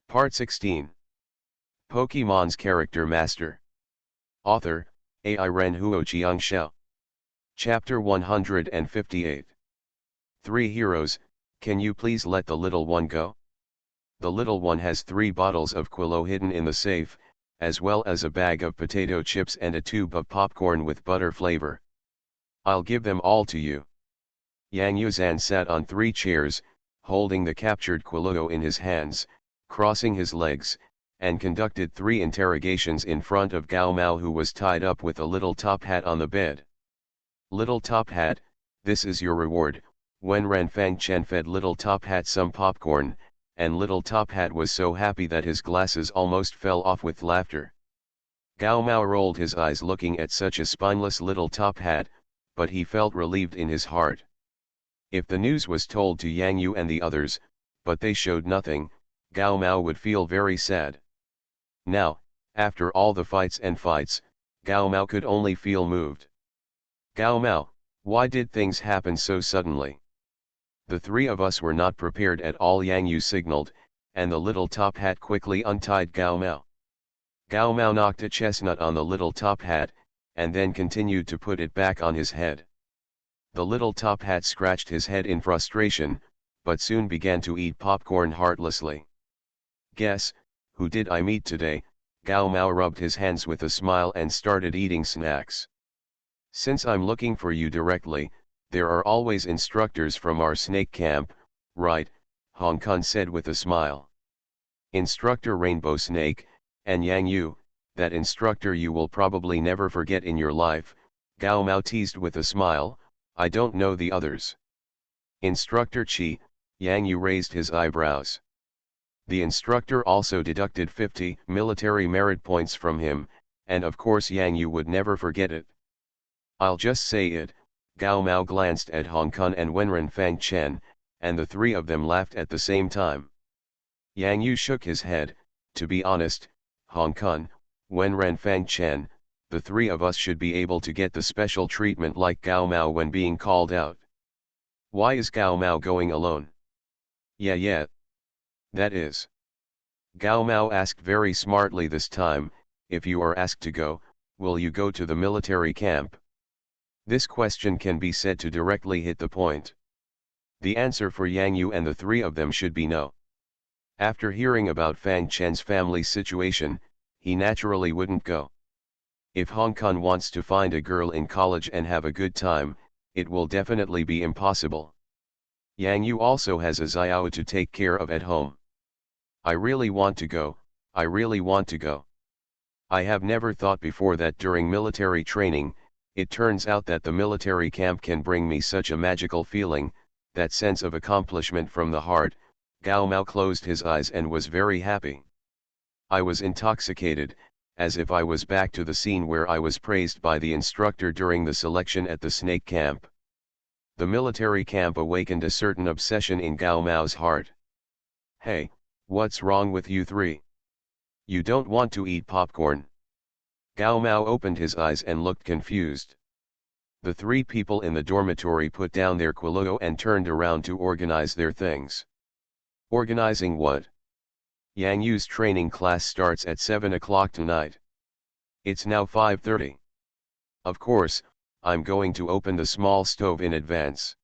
Part 16. Pokemon's Character Master. Author, Ai Ren Huo Xiao. Chapter 158. 3 Heroes, can you please let the little one go? The little one has 3 bottles of Quilo hidden in the safe, as well as a bag of potato chips and a tube of popcorn with butter flavor. I'll give them all to you. Yang Yuzhan sat on 3 chairs, holding the captured Quilo in his hands, crossing his legs, and conducted 3 interrogations in front of Gao Mao, who was tied up with a little top hat on the bed. Little Top Hat, this is your reward. When Ranfang Chen fed Little Top Hat some popcorn, and Little Top Hat was so happy that his glasses almost fell off with laughter. Gao Mao rolled his eyes looking at such a spineless Little Top Hat, but he felt relieved in his heart. If the news was told to Yang Yu and the others, but they showed nothing, Gao Mao would feel very sad. Now, after all the fights, Gao Mao could only feel moved. Gao Mao, why did things happen so suddenly? The 3 of us were not prepared at all, Yang Yu signaled, and the Little Top Hat quickly untied Gao Mao. Gao Mao knocked a chestnut on the Little Top Hat, and then continued to put it back on his head. The Little Top Hat scratched his head in frustration, but soon began to eat popcorn heartlessly. Guess, who did I meet today? Gao Mao rubbed his hands with a smile and started eating snacks. Since I'm looking for you directly, there are always instructors from our snake camp, right? Hong Kong said with a smile. Instructor Rainbow Snake, and Yang Yu, that instructor you will probably never forget in your life, Gao Mao teased with a smile. I don't know the others. Instructor Chi, Yang Yu raised his eyebrows. The instructor also deducted 50 military merit points from him, and of course Yang Yu would never forget it. I'll just say it. Gao Mao glanced at Hong Kong and Wenren Fang Chen, and the 3 of them laughed at the same time. Yang Yu shook his head. To be honest, Hong Kong, Wenren Fang Chen, the 3 of us should be able to get the special treatment like Gao Mao when being called out. Why is Gao Mao going alone? Yeah. That is. Gao Mao asked very smartly this time, if you are asked to go, will you go to the military camp? This question can be said to directly hit the point. The answer for Yang Yu and the 3 of them should be no. After hearing about Fang Chen's family situation, he naturally wouldn't go. If Hong Kong wants to find a girl in college and have a good time, it will definitely be impossible. Yang Yu also has a Xiao to take care of at home. I really want to go. I have never thought before that during military training, it turns out that the military camp can bring me such a magical feeling, that sense of accomplishment from the heart. Gao Mao closed his eyes and was very happy. I was intoxicated, as if I was back to the scene where I was praised by the instructor during the selection at the snake camp. The military camp awakened a certain obsession in Gao Mao's heart. Hey, what's wrong with you 3? You don't want to eat popcorn? Gao Mao opened his eyes and looked confused. The 3 people in the dormitory put down their Quilo and turned around to organize their things. Organizing what? Yang Yu's training class starts at 7 o'clock tonight. It's now 5:30. Of course, I'm going to open the small stove in advance.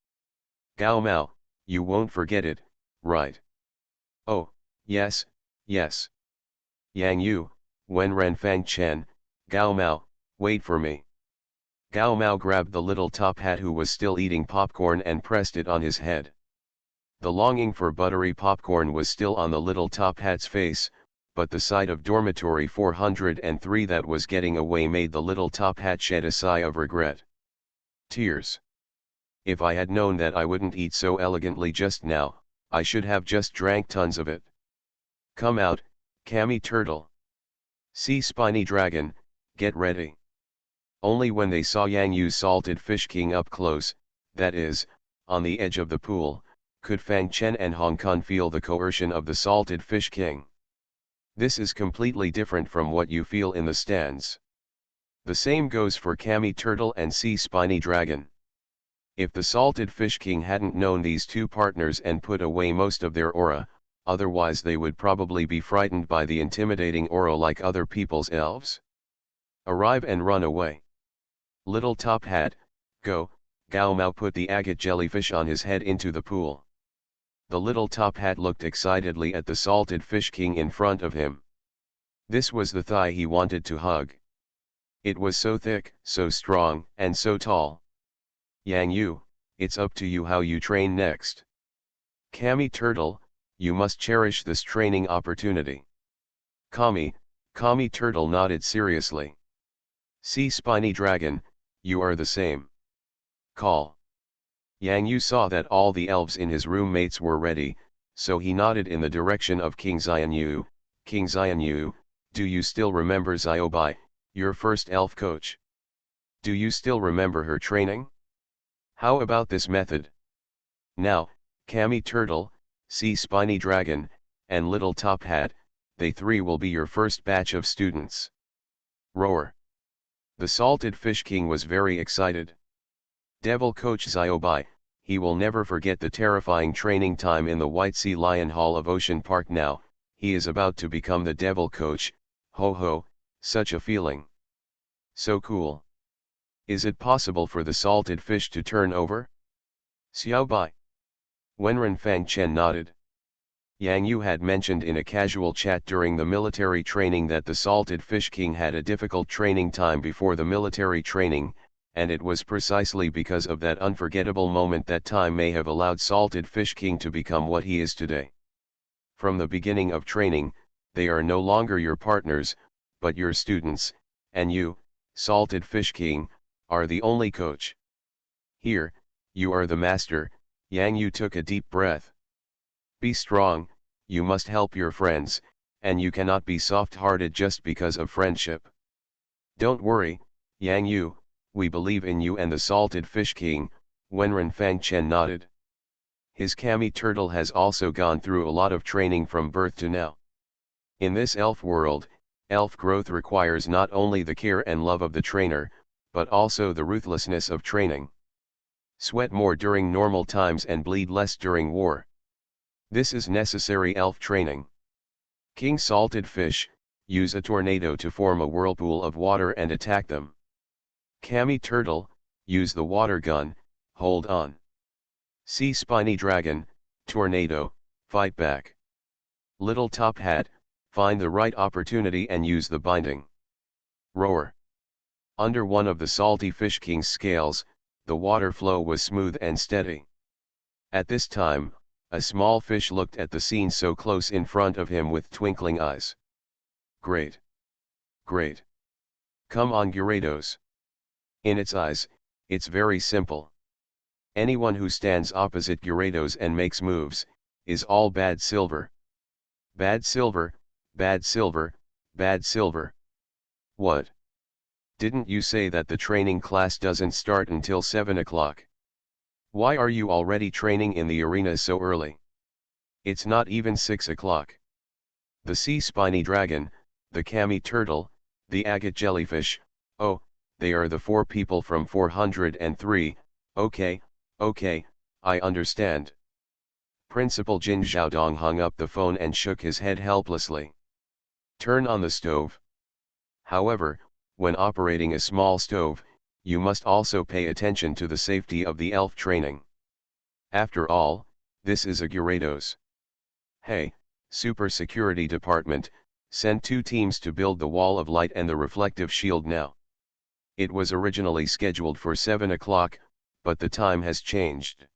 Gao Mao, you won't forget it, right? Oh, yes. Yang Yu, Wenren Fang Chen, Gao Mao, wait for me. Gao Mao grabbed the Little Top Hat who was still eating popcorn and pressed it on his head. The longing for buttery popcorn was still on the Little Top Hat's face, but the sight of dormitory 403 that was getting away made the Little Top Hat shed a sigh of regret. Tears. If I had known that I wouldn't eat so elegantly just now, I should have just drank tons of it. Come out, Cammy Turtle. Sea Spiny Dragon, get ready. Only when they saw Yang Yu's salted fish king up close, that is, on the edge of the pool, could Fang Chen and Hong Kong feel the coercion of the salted fish king. This is completely different from what you feel in the stands. The same goes for Cammy Turtle and Sea Spiny Dragon. If the salted fish king hadn't known these 2 partners and put away most of their aura, otherwise they would probably be frightened by the intimidating aura like other people's elves. Arrive and run away. Little Top Hat, go. Gao Mao put the agate jellyfish on his head into the pool. The little Top Hat looked excitedly at the salted fish king in front of him. This was the thigh he wanted to hug. It was so thick, so strong, and so tall. Yang Yu, it's up to you how you train next. Kami Turtle, you must cherish this training opportunity. Kami Turtle nodded seriously. See Spiny Dragon, you are the same. Call. Yang Yu saw that all the elves in his roommates were ready, so he nodded in the direction of King Xianyu. King Xianyu, do you still remember Xiaobai, your first elf coach? Do you still remember her training? How about this method? Now, Kami Turtle, Sea Spiny Dragon, and Little Top Hat, they three will be your first batch of students. Roar. The salted fish king was very excited. Devil coach Xiaobai, he will never forget the terrifying training time in the White Sea Lion Hall of Ocean Park. Now, he is about to become the devil coach. Ho ho, such a feeling. So cool. Is it possible for the salted fish to turn over? Xiaobai. Wenren Fang Chen nodded. Yang Yu had mentioned in a casual chat during the military training that the salted fish king had a difficult training time before the military training, and it was precisely because of that unforgettable moment that time may have allowed salted fish king to become what he is today. From the beginning of training, they are no longer your partners, but your students, and you, salted fish king, are the only coach. Here, you are the master. Yang Yu took a deep breath. Be strong, you must help your friends, and you cannot be soft-hearted just because of friendship. Don't worry, Yang Yu, we believe in you and the salted fish king. Wenren Fang Chen nodded. His Kami Turtle has also gone through a lot of training from birth to now. In this elf world, elf growth requires not only the care and love of the trainer, but also the ruthlessness of training. Sweat more during normal times and bleed less during war. This is necessary elf training. King Salted Fish, use a tornado to form a whirlpool of water and attack them. Kami Turtle, use the water gun, hold on. Sea Spiny Dragon, tornado, fight back. Little Top Hat, find the right opportunity and use the binding. Roar. Under one of the salty fish king's scales, the water flow was smooth and steady. At this time, a small fish looked at the scene so close in front of him with twinkling eyes. Great! Great! Come on, Gyarados! In its eyes, it's very simple. Anyone who stands opposite Gyarados and makes moves, is all bad silver. Bad silver, bad silver, bad silver. What? Didn't you say that the training class doesn't start until 7 o'clock? Why are you already training in the arena so early? It's not even 6 o'clock. The Sea Spiny Dragon, the Kami Turtle, the Agate Jellyfish, oh, they are the 4 people from 403, okay, I understand. Principal Jin Xiaodong hung up the phone and shook his head helplessly. Turn on the stove. However, when operating a small stove, you must also pay attention to the safety of the elf training. After all, this is a Gyarados. Hey, Super Security Department, send 2 teams to build the wall of light and the reflective shield now. It was originally scheduled for 7 o'clock, but the time has changed.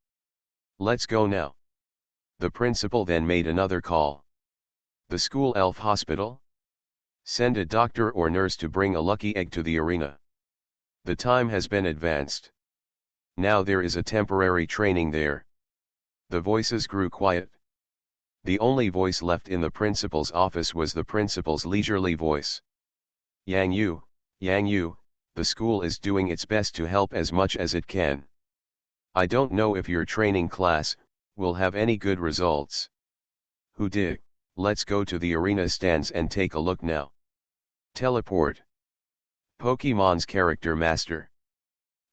Let's go now. The principal then made another call. The school elf hospital? Send a doctor or nurse to bring a lucky egg to the arena. The time has been advanced. Now there is a temporary training there. The voices grew quiet. The only voice left in the principal's office was the principal's leisurely voice. Yang Yu, the school is doing its best to help as much as it can. I don't know if your training class will have any good results. Who did? Let's go to the arena stands and take a look now. Teleport. Pokemon's Character Master.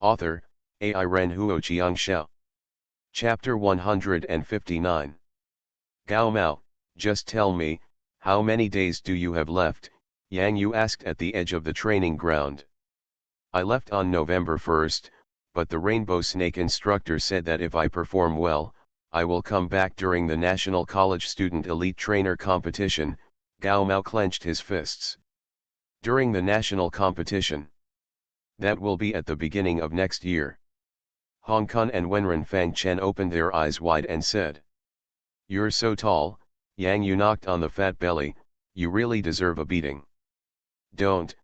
Author, AI Ren Huo Xiao. Chapter 159. Gao Mao, Just tell me, how many days do you have left? Yang Yu asked at the edge of the training ground. I left on November 1st, but the Rainbow Snake instructor said that if I perform well, I will come back during the National College Student Elite Trainer Competition. Gao Mao clenched his fists. During the national competition. That will be at the beginning of next year. Hong Kong and Wenren Fang Chen opened their eyes wide and said. You're so tall, Yang Yu knocked on the fat belly, you really deserve a beating. Don't,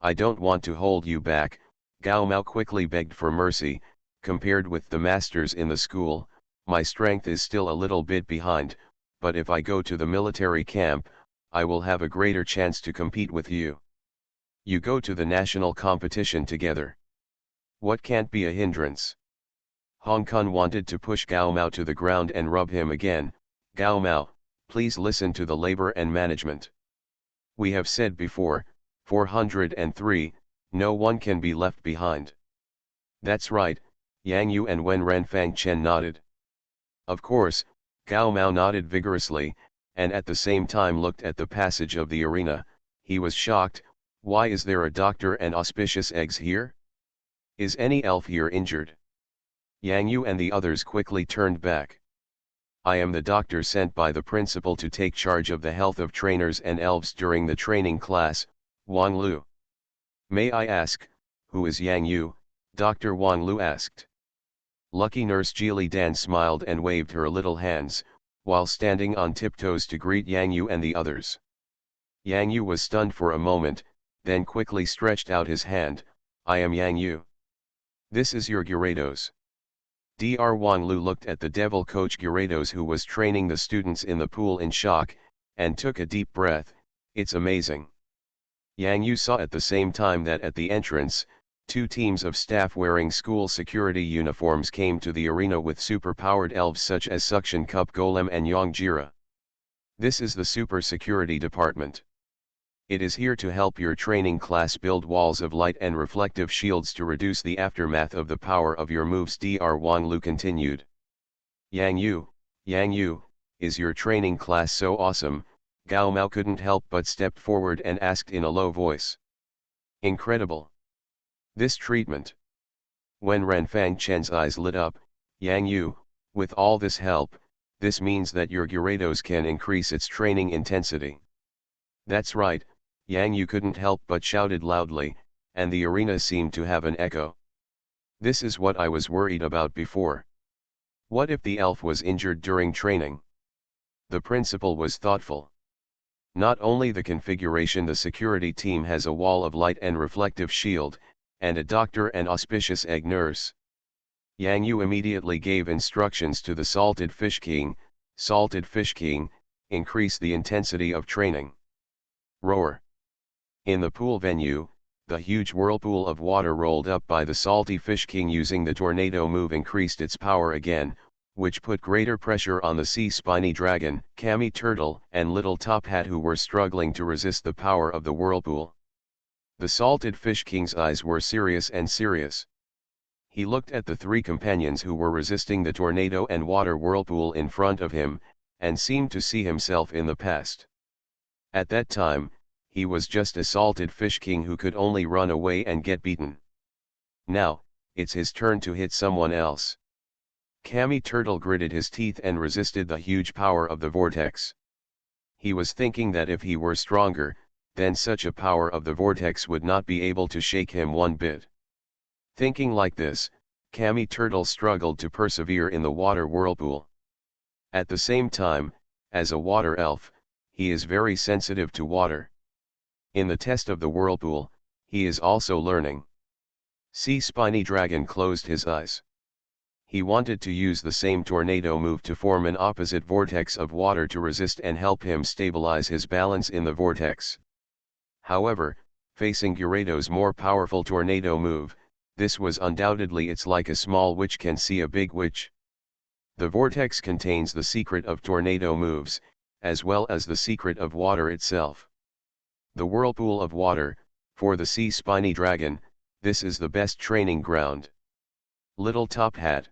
I don't want to hold you back, Gao Mao quickly begged for mercy. Compared with the masters in the school, my strength is still a little bit behind, but if I go to the military camp, I will have a greater chance to compete with you. You go to the national competition together. What can't be a hindrance? Hong Kong wanted to push Gao Mao to the ground and rub him again. Gao Mao, please listen to the labor and management. We have said before, 403, no one can be left behind. That's right, Yang Yu and Wenren Fang Chen nodded. Of course, Gao Mao nodded vigorously, and at the same time looked at the passage of the arena. He was shocked. Why is there a doctor and auspicious eggs here? Is any elf here injured? Yang Yu and the others quickly turned back. I am the doctor sent by the principal to take charge of the health of trainers and elves during the training class, Wang Lu. May I ask, who is Yang Yu? Dr. Wang Lu asked. Lucky Nurse Geely Dan smiled and waved her little hands, while standing on tiptoes to greet Yang Yu and the others. Yang Yu was stunned for a moment, then quickly stretched out his hand. I am Yang Yu. This is your Gyarados. Dr. Wang Lu looked at the devil coach Gyarados who was training the students in the pool in shock, and took a deep breath. It's amazing. Yang Yu saw at the same time that at the entrance, 2 teams of staff wearing school security uniforms came to the arena with super-powered elves such as Suction Cup Golem and Yongjira. This is the Super Security Department. It is here to help your training class build walls of light and reflective shields to reduce the aftermath of the power of your moves. Dr. Wang Lu continued. Yang Yu, is your training class so awesome? Gao Mao couldn't help but step forward and asked in a low voice. Incredible. This treatment. When Ren Fang Chen's eyes lit up, Yang Yu, with all this help, this means that your Gyarados can increase its training intensity. That's right, Yang Yu couldn't help but shouted loudly, and the arena seemed to have an echo. This is what I was worried about before. What if the elf was injured during training? The principal was thoughtful. Not only the configuration, the security team has a wall of light and reflective shield, and a doctor and auspicious egg nurse. Yang Yu immediately gave instructions to the Salted Fish King. Salted Fish King, increase the intensity of training. Roar. In the pool venue, the huge whirlpool of water rolled up by the Salty Fish King using the tornado move increased its power again, which put greater pressure on the Sea Spiny Dragon, Cammy Turtle, and Little Top Hat, who were struggling to resist the power of the whirlpool. The Salted Fish King's eyes were serious. He looked at the 3 companions who were resisting the tornado and water whirlpool in front of him, and seemed to see himself in the past. At that time, he was just a Salted Fish King who could only run away and get beaten. Now, it's his turn to hit someone else. Cammy Turtle gritted his teeth and resisted the huge power of the vortex. He was thinking that if he were stronger, then such a power of the vortex would not be able to shake him one bit. Thinking like this, Cammy Turtle struggled to persevere in the water whirlpool. At the same time, as a water elf, he is very sensitive to water. In the test of the whirlpool, he is also learning. Sea Spiny Dragon closed his eyes. He wanted to use the same tornado move to form an opposite vortex of water to resist and help him stabilize his balance in the vortex. However, facing Gyarados' more powerful tornado move, this was undoubtedly it's like a small witch can see a big witch. The vortex contains the secret of tornado moves, as well as the secret of water itself. The whirlpool of water, for the Sea Spiny Dragon, this is the best training ground. Little Top Hat.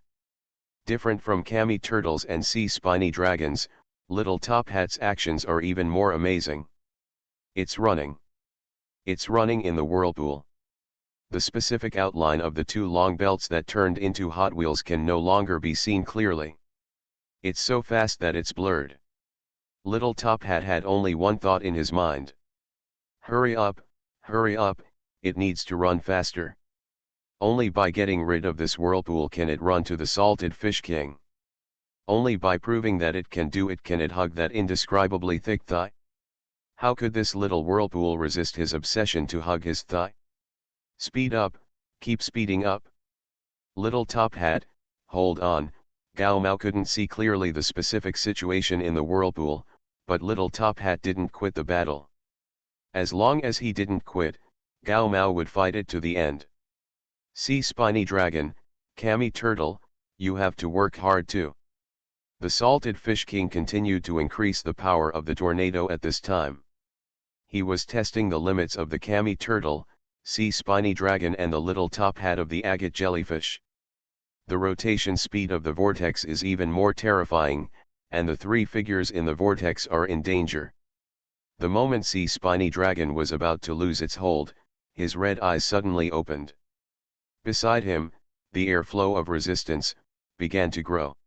Different from Kami turtles and sea spiny dragons, Little Top Hat's actions are even more amazing. It's running. It's running in the whirlpool. The specific outline of the two long belts that turned into Hot Wheels can no longer be seen clearly. It's so fast that it's blurred. Little Top Hat had only one thought in his mind. Hurry up, it needs to run faster. Only by getting rid of this whirlpool can it run to the Salted Fish King. Only by proving that it can do it can it hug that indescribably thick thigh. How could this little whirlpool resist his obsession to hug his thigh? Speed up, keep speeding up. Little Top Hat, hold on. Gao Mao couldn't see clearly the specific situation in the whirlpool, but Little Top Hat didn't quit the battle. As long as he didn't quit, Gao Mao would fight it to the end. Sea Spiny Dragon, Kami Turtle, you have to work hard too. The Salted Fish King continued to increase the power of the tornado at this time. He was testing the limits of the Kami Turtle, Sea Spiny Dragon and the Little Top Hat of the Agate Jellyfish. The rotation speed of the vortex is even more terrifying, and the three figures in the vortex are in danger. The moment Sea Spiny Dragon was about to lose its hold, his red eyes suddenly opened. Beside him, the airflow of resistance began to grow.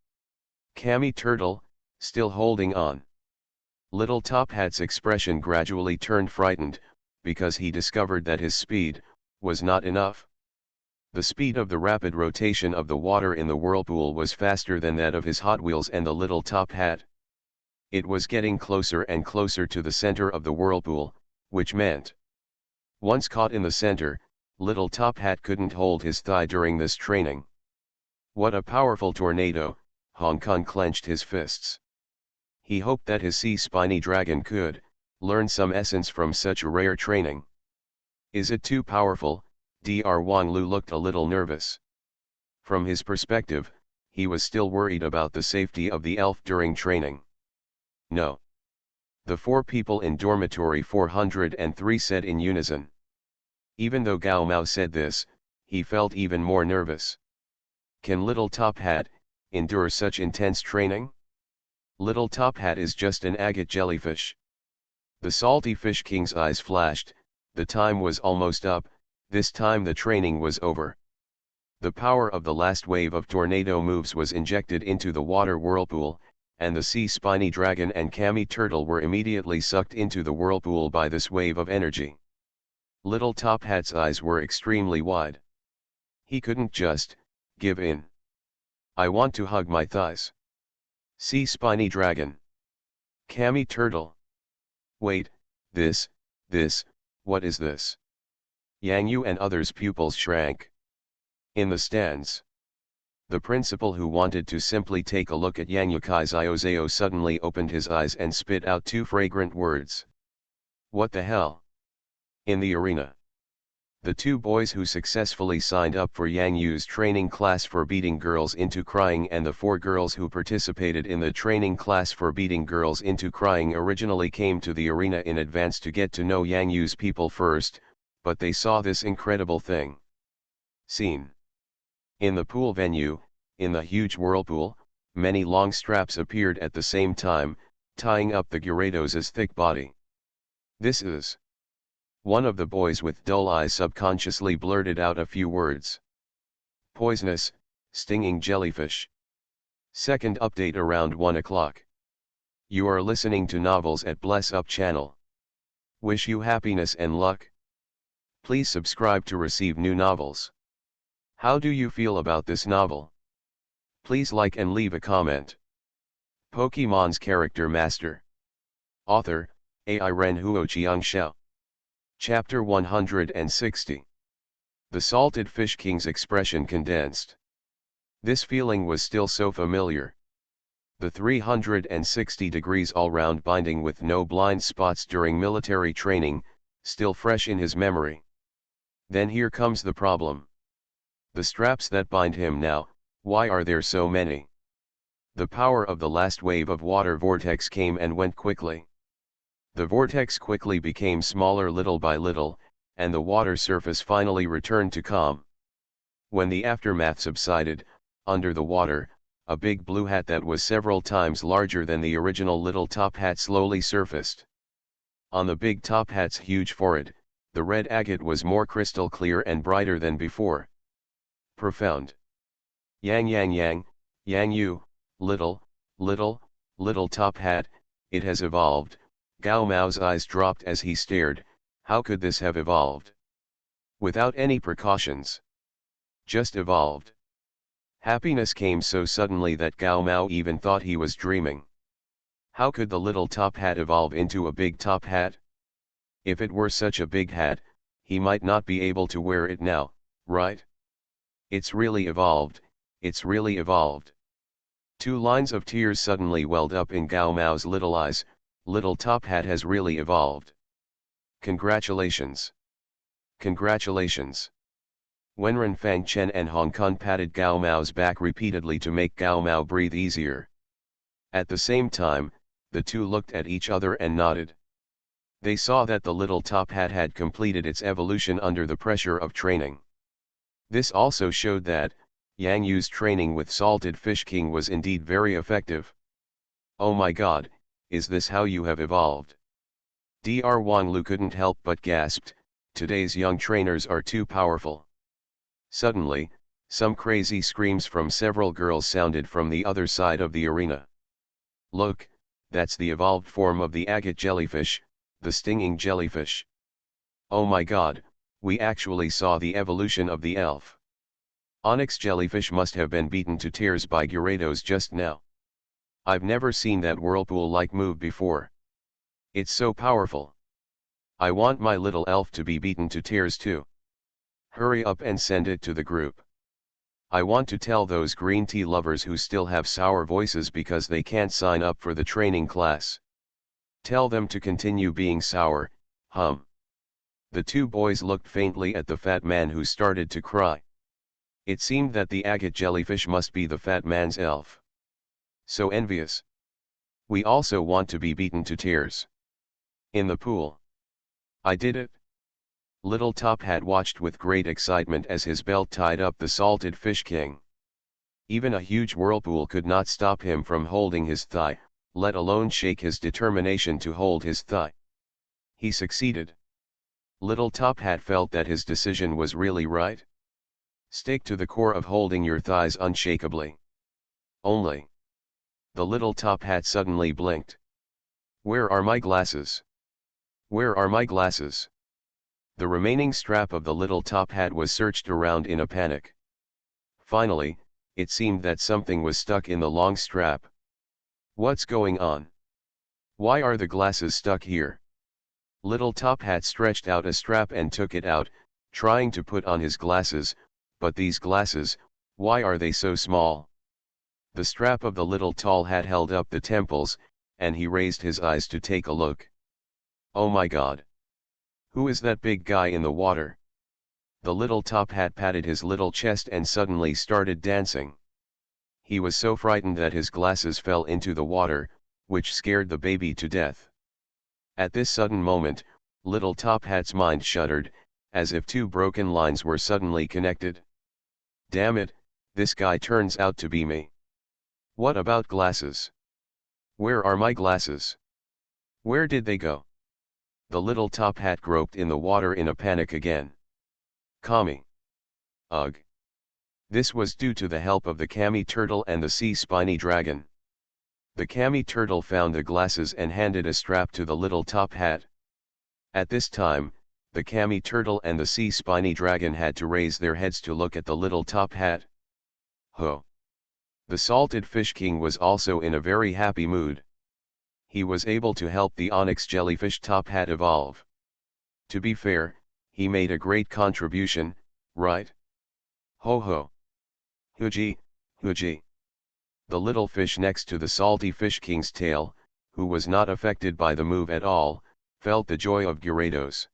Kami Turtle, still holding on. Little Top Hat's expression gradually turned frightened, because he discovered that his speed was not enough. The speed of the rapid rotation of the water in the whirlpool was faster than that of his Hot Wheels and the Little Top Hat. It was getting closer and closer to the center of the whirlpool, which meant, once caught in the center, Little Top Hat couldn't hold his thigh during this training. What a powerful tornado! Hong Kong clenched his fists. He hoped that his Sea Spiny Dragon could learn some essence from such a rare training. Is it too powerful? Dr. Wang Lu looked a little nervous. From his perspective, he was still worried about the safety of the elf during training. No. The four people in dormitory 403 said in unison. Even though Gao Mao said this, he felt even more nervous. Can Little Top Hat endure such intense training? Little Top Hat is just an agate jellyfish. The Salty Fish King's eyes flashed. The time was almost up. This time the training was over. The power of the last wave of tornado moves was injected into the water whirlpool, and the Sea Spiny Dragon and Kami Turtle were immediately sucked into the whirlpool by this wave of energy. Little Top Hat's eyes were extremely wide. He couldn't just give in. I want to hug my thighs. Sea Spiny Dragon. Kami Turtle. Wait, this, what is this? Yang Yu and others' pupils shrank. In the stands. The principal, who wanted to simply take a look at Yang Yukai Xiozeo, suddenly opened his eyes and spit out two fragrant words. What the hell? In the arena. The two boys who successfully signed up for Yang Yu's training class for beating girls into crying and the four girls who participated in the training class for beating girls into crying originally came to the arena in advance to get to know Yang Yu's people first, but they saw this incredible thing. Scene. In the pool venue, in the huge whirlpool, many long straps appeared at the same time, tying up the Gyarados' thick body. This is... One of the boys with dull eyes subconsciously blurted out a few words. Poisonous, stinging jellyfish. Second update around 1 o'clock. You are listening to Novels at Bless Up channel. Wish you happiness and luck. Please subscribe to receive new novels. How do you feel about this novel? Please like and leave a comment. Pokemon's Character Master. Author, Ai Ren Huo Chiang Xiao. Chapter 160. The Salted Fish King's expression condensed. This feeling was still so familiar. The 360 degrees all-round binding with no blind spots during military training, still fresh in his memory. Then here comes the problem. The straps that bind him now, why are there so many? The power of the last wave of water vortex came and went quickly. The vortex quickly became smaller little by little, and the water surface finally returned to calm. When the aftermath subsided, under the water, a big blue hat that was several times larger than the original little top hat slowly surfaced. On the big top hat's huge forehead, the red agate was more crystal clear and brighter than before. Profound. Yang yang yang, yang you, little top hat, it has evolved. Gao Mao's eyes dropped as he stared. How could this have evolved? Without any precautions. Just evolved. Happiness came so suddenly that Gao Mao even thought he was dreaming. How could the little top hat evolve into a big top hat? If it were such a big hat, he might not be able to wear it now, right? It's really evolved, it's really evolved. Two lines of tears suddenly welled up in Gao Mao's little eyes. Little top hat has really evolved. Congratulations. Congratulations. Wenren Fang Chen and Hong Kong patted Gao Mao's back repeatedly to make Gao Mao breathe easier. At the same time, the two looked at each other and nodded. They saw that the little top hat had completed its evolution under the pressure of training. This also showed that, Yang Yu's training with Salted Fish King was indeed very effective. Oh my god, is this how you have evolved? Dr. Wang Lu couldn't help but gasped, today's young trainers are too powerful. Suddenly, some crazy screams from several girls sounded from the other side of the arena. Look, that's the evolved form of the agate jellyfish, the stinging jellyfish. Oh my god, we actually saw the evolution of the elf. Onyx jellyfish must have been beaten to tears by Gyarados just now. I've never seen that whirlpool-like move before. It's so powerful. I want my little elf to be beaten to tears too. Hurry up and send it to the group. I want to tell those green tea lovers who still have sour voices because they can't sign up for the training class. Tell them to continue being sour, The two boys looked faintly at the fat man who started to cry. It seemed that the agate jellyfish must be the fat man's elf. So envious. We also want to be beaten to tears. In the pool. I did it. Little Top Hat watched with great excitement as his belt tied up the Salted Fish King. Even a huge whirlpool could not stop him from holding his thigh, let alone shake his determination to hold his thigh. He succeeded. Little Top Hat felt that his decision was really right. Stick to the core of holding your thighs unshakably. Only. The little Top Hat suddenly blinked. Where are my glasses? Where are my glasses? The remaining strap of the little top hat was searched around in a panic. Finally, it seemed that something was stuck in the long strap. What's going on? Why are the glasses stuck here? Little Top Hat stretched out a strap and took it out, trying to put on his glasses, but these glasses, why are they so small? The strap of the little tall hat held up the temples, and he raised his eyes to take a look. Oh my god! Who is that big guy in the water? The little top hat patted his little chest and suddenly started dancing. He was so frightened that his glasses fell into the water, which scared the baby to death. At this sudden moment, little top hat's mind shuddered, as if two broken lines were suddenly connected. Damn it, this guy turns out to be me. What about glasses? Where are my glasses? Where did they go? The little top hat groped in the water in a panic again. Kami. Ugh. This was due to the help of the Kami turtle and the sea spiny dragon. The Kami turtle found the glasses and handed a strap to the little top hat. At this time, the Kami turtle and the sea spiny dragon had to raise their heads to look at the little top hat. Ho! The Salted Fish King was also in a very happy mood. He was able to help the onyx jellyfish top hat evolve. To be fair, he made a great contribution, right? Ho ho! Hooji, hooji! The little fish next to the salty fish king's tail, who was not affected by the move at all, felt the joy of Gyarados.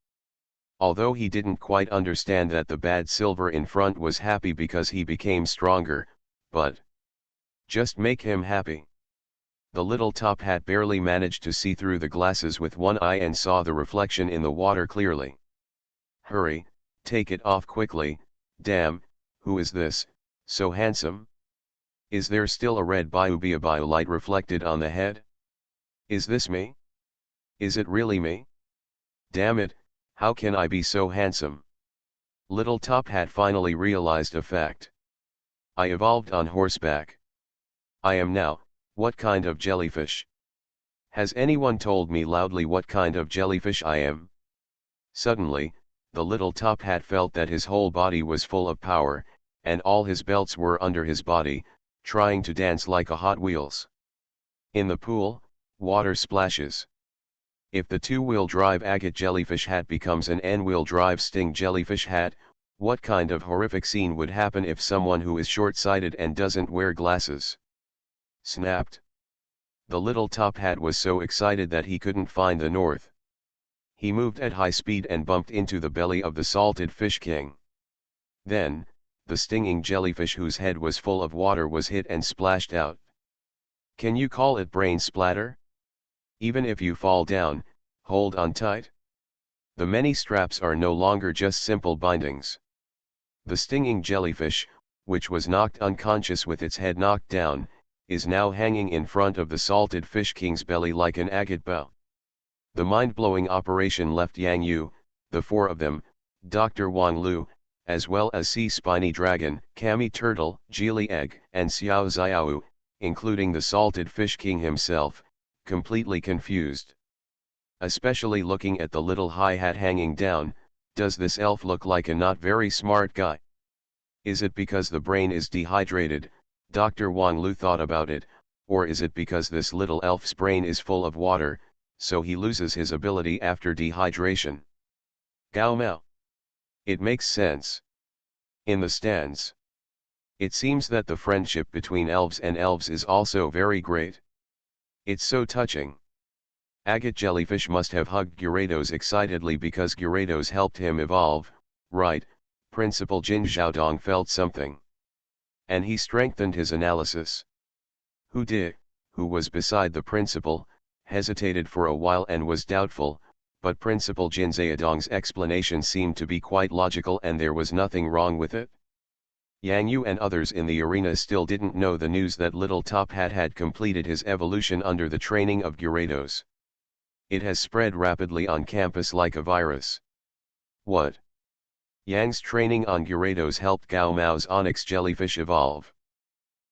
Although he didn't quite understand that the bad silver in front was happy because he became stronger, but just make him happy. The little top hat barely managed to see through the glasses with one eye and saw the reflection in the water clearly. Hurry, take it off quickly, damn, who is this, so handsome? Is there still a red bio light reflected on the head? Is this me? Is it really me? Damn it, how can I be so handsome? Little Top Hat finally realized a fact. I evolved on horseback. I am now, what kind of jellyfish? Has anyone told me loudly what kind of jellyfish I am? Suddenly, the little Top Hat felt that his whole body was full of power, and all his belts were under his body, trying to dance like a Hot Wheels. In the pool, water splashes. If the two-wheel drive agate jellyfish hat becomes an N-wheel drive sting jellyfish hat, what kind of horrific scene would happen if someone who is short-sighted and doesn't wear glasses snapped? The little Top Hat was so excited that he couldn't find the north. He moved at high speed and bumped into the belly of the salted fish king. Then, the stinging jellyfish whose head was full of water was hit and splashed out. Can you call it brain splatter? Even if you fall down, hold on tight. The many straps are no longer just simple bindings. The stinging jellyfish, which was knocked unconscious with its head knocked down, is now hanging in front of the salted fish king's belly like an agate bow. The mind-blowing operation left Yang Yu, the four of them, Dr. Wang Lu, as well as Sea Spiny Dragon, Kami Turtle, Geely Egg, and Xiao Xiao, including the salted fish king himself, completely confused. Especially looking at the little high hat hanging down, does this elf look like a not very smart guy? Is it because the brain is dehydrated, Dr. Wang Lu thought about it, or is it because this little elf's brain is full of water, so he loses his ability after dehydration? Gao Mao. It makes sense. In the stands. It seems that the friendship between elves and elves is also very great. It's so touching. Agate jellyfish must have hugged Gyarados excitedly because Gyarados helped him evolve, right? Principal Jin Xiaodong felt something. And he strengthened his analysis. Who was beside the principal, hesitated for a while and was doubtful, but Principal Jin Xiaodong's explanation seemed to be quite logical and there was nothing wrong with it. Yang Yu and others in the arena still didn't know the news that little Top Hat had completed his evolution under the training of Gyarados. It has spread rapidly on campus like a virus. What? Yang's training on Gyarados helped Gao Mao's Onyx jellyfish evolve.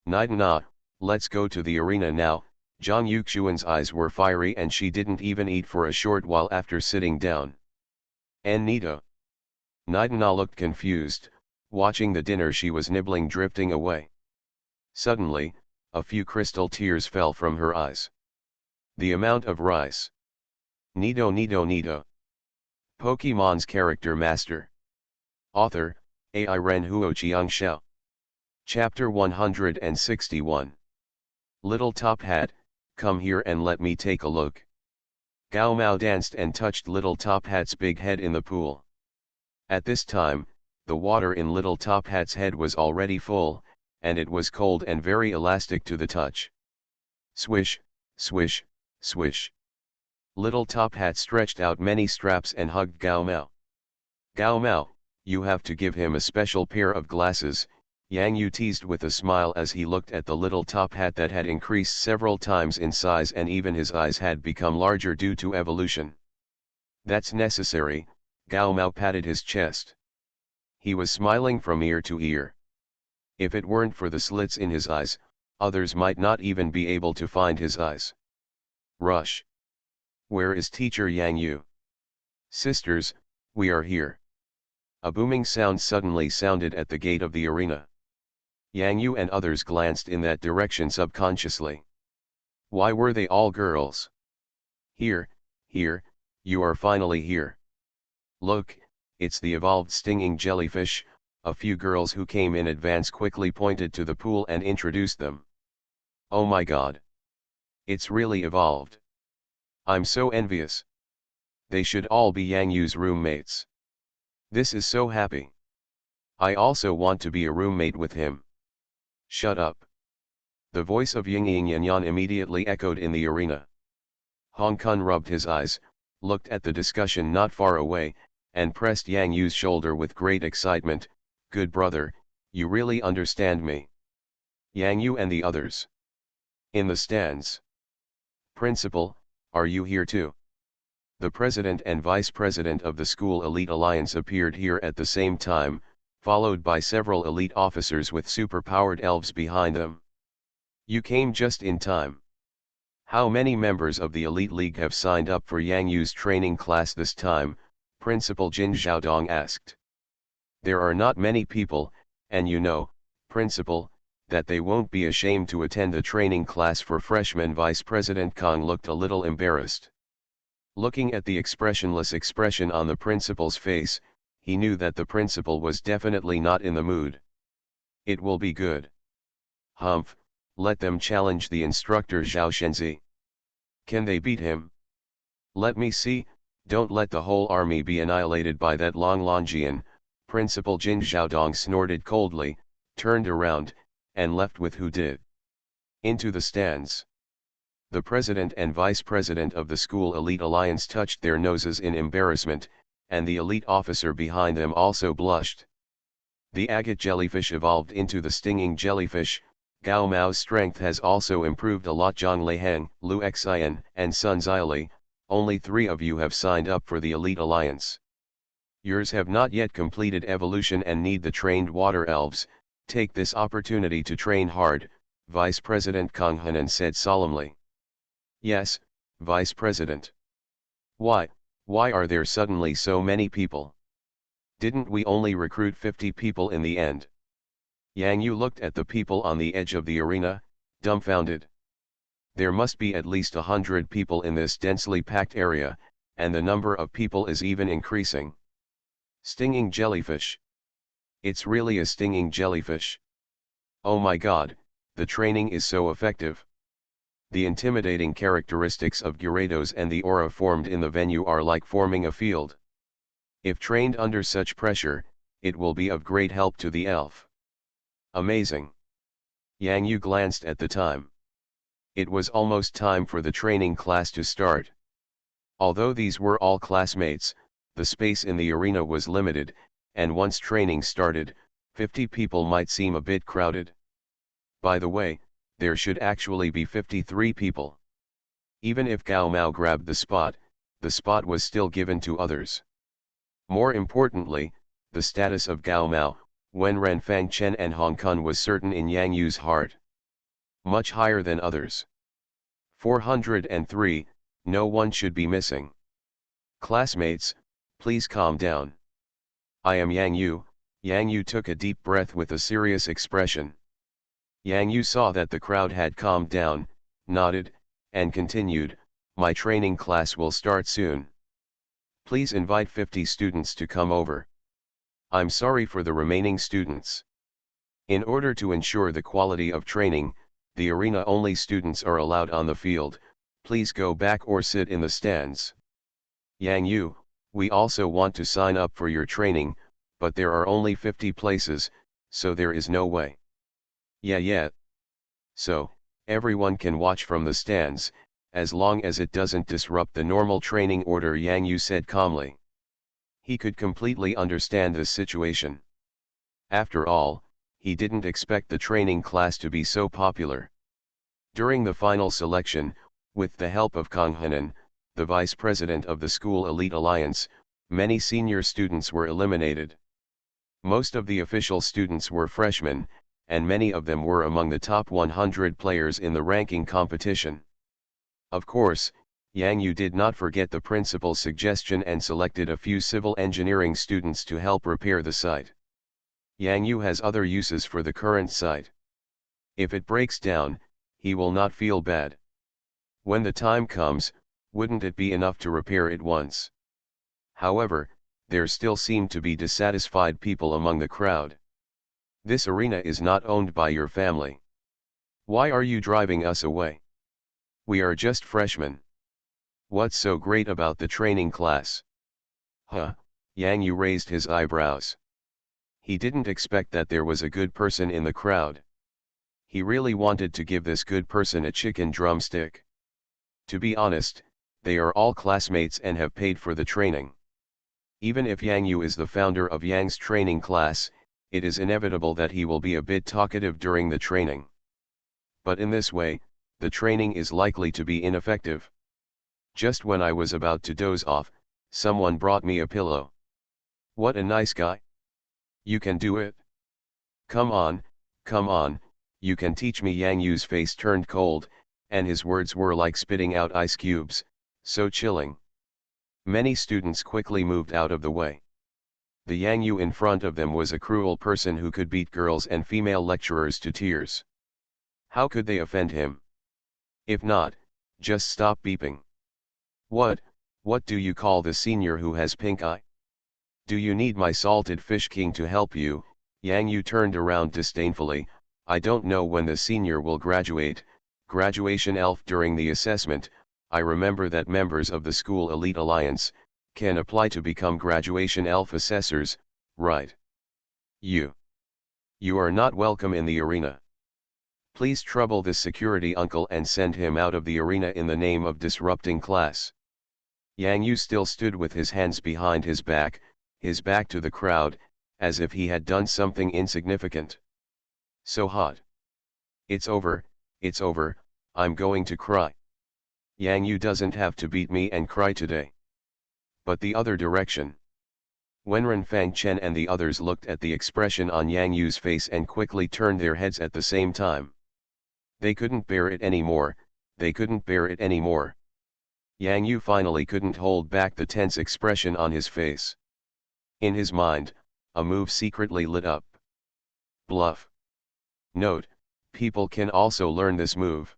Na, let's go to the arena now. Zhang Yuxuan's eyes were fiery and she didn't even eat for a short while after sitting down. And Nita. Na looked confused, watching the dinner she was nibbling drifting away. Suddenly, a few crystal tears fell from her eyes. The amount of rice. Nito. Pokemon's character master. Author, AI Ren Huoqiang Xiao. Chapter 161. Little Top Hat, come here and let me take a look. Gao Mao danced and touched Little Top Hat's big head in the pool. At this time, the water in Little Top Hat's head was already full, and it was cold and very elastic to the touch. Swish, swish, swish. Little Top Hat stretched out many straps and hugged Gao Mao. Gao Mao, you have to give him a special pair of glasses, Yang Yu teased with a smile as he looked at the little Top Hat that had increased several times in size and even his eyes had become larger due to evolution. That's necessary, Gao Mao patted his chest. He was smiling from ear to ear. If it weren't for the slits in his eyes, others might not even be able to find his eyes. Rush. Where is teacher Yang Yu? Sisters, we are here. A booming sound suddenly sounded at the gate of the arena. Yang Yu and others glanced in that direction subconsciously. Why were they all girls? Here, you are finally here. Look, it's the evolved stinging jellyfish. A few girls who came in advance quickly pointed to the pool and introduced them. Oh my god. It's really evolved. I'm so envious. They should all be Yang Yu's roommates. This is so happy. I also want to be a roommate with him. Shut up. The voice of Yingying Yanyan immediately echoed in the arena. Hong Kun rubbed his eyes, looked at the discussion not far away, and pressed Yang Yu's shoulder with great excitement. Good brother, you really understand me. Yang Yu and the others. In the stands. Principal, are you here too? The president and vice president of the school elite alliance appeared here at the same time, followed by several elite officers with super-powered elves behind them. You came just in time. How many members of the Elite League have signed up for Yang Yu's training class this time? Principal Jin Xiaodong asked. There are not many people, and you know, Principal, that they won't be ashamed to attend the training class for freshmen. Vice President Kong looked a little embarrassed. Looking at the expressionless expression on the principal's face, he knew that the principal was definitely not in the mood. It will be good. Humph, let them challenge the instructor Zhao Shenzi. Can they beat him? Let me see, don't let the whole army be annihilated by that Longlongian. Principal Jin Xiaodong snorted coldly, turned around, and left with who did. Into the stands. The president and vice president of the school elite alliance touched their noses in embarrassment, and the elite officer behind them also blushed. The agate jellyfish evolved into the stinging jellyfish. Gao Mao's strength has also improved a lot. Zhang Leiheng, Lu Xian, and Sun Zili, only 3 of you have signed up for the elite alliance. Yours have not yet completed evolution and need the trained water elves. Take this opportunity to train hard, Vice President Kang Hanan said solemnly. Yes, Vice President. Why are there suddenly so many people? Didn't we only recruit 50 people in the end? Yang Yu looked at the people on the edge of the arena, dumbfounded. There must be at least 100 people in this densely packed area, and the number of people is even increasing. Stinging jellyfish. It's really a stinging jellyfish. Oh my god, the training is so effective. The intimidating characteristics of Gyarados and the aura formed in the venue are like forming a field. If trained under such pressure, it will be of great help to the elf. Amazing. Yang Yu glanced at the time. It was almost time for the training class to start. Although these were all classmates, the space in the arena was limited, and once training started, 50 people might seem a bit crowded. By the way, there should actually be 53 people. Even if Gao Mao grabbed the spot was still given to others. More importantly, the status of Gao Mao, Wen Ren Fang Chen and Hong Kong was certain in Yang Yu's heart. Much higher than others. 403, no one should be missing. Classmates, please calm down. I am Yang Yu. Yang Yu took a deep breath with a serious expression. Yang Yu saw that the crowd had calmed down, nodded, and continued, my training class will start soon. Please invite 50 students to come over. I'm sorry for the remaining students. In order to ensure the quality of training, the arena-only students are allowed on the field. Please go back or sit in the stands. Yang Yu, we also want to sign up for your training, but there are only 50 places, so there is no way. Yeah. So, everyone can watch from the stands, as long as it doesn't disrupt the normal training order, Yang Yu said calmly. He could completely understand this situation. After all, he didn't expect the training class to be so popular. During the final selection, with the help of Kang Hanan, the vice president of the school elite alliance, many senior students were eliminated. Most of the official students were freshmen, and many of them were among the top 100 players in the ranking competition. Of course, Yang Yu did not forget the principal's suggestion and selected a few civil engineering students to help repair the site. Yang Yu has other uses for the current site. If it breaks down, he will not feel bad. When the time comes, wouldn't it be enough to repair it once? However, there still seemed to be dissatisfied people among the crowd. This arena is not owned by your family. Why are you driving us away? We are just freshmen. What's so great about the training class? Huh, Yang Yu raised his eyebrows. He didn't expect that there was a good person in the crowd. He really wanted to give this good person a chicken drumstick. To be honest, they are all classmates and have paid for the training. Even if Yang Yu is the founder of Yang's training class, it is inevitable that he will be a bit talkative during the training. But in this way, the training is likely to be ineffective. Just when I was about to doze off, someone brought me a pillow. What a nice guy. You can do it. Come on, you can teach me. Yang Yu's face turned cold, and his words were like spitting out ice cubes, so chilling. Many students quickly moved out of the way. The Yang Yu in front of them was a cruel person who could beat girls and female lecturers to tears. How could they offend him? If not, just stop beeping. What do you call the senior who has pink eye? Do you need my salted fish king to help you? Yang Yu turned around disdainfully. I don't know when the senior will graduate. Graduation elf. During the assessment, I remember that members of the school elite alliance can apply to become graduation elf assessors, right? You are not welcome in the arena. Please trouble this security uncle and send him out of the arena in the name of disrupting class. Yang Yu still stood with his hands behind his back to the crowd, as if he had done something insignificant. So hot. It's over, I'm going to cry. Yang Yu doesn't have to beat me and cry today. But the other direction. Wenren Fangchen and the others looked at the expression on Yang Yu's face and quickly turned their heads at the same time. They couldn't bear it anymore, Yang Yu finally couldn't hold back the tense expression on his face. In his mind, a move secretly lit up. Bluff. Note, people can also learn this move.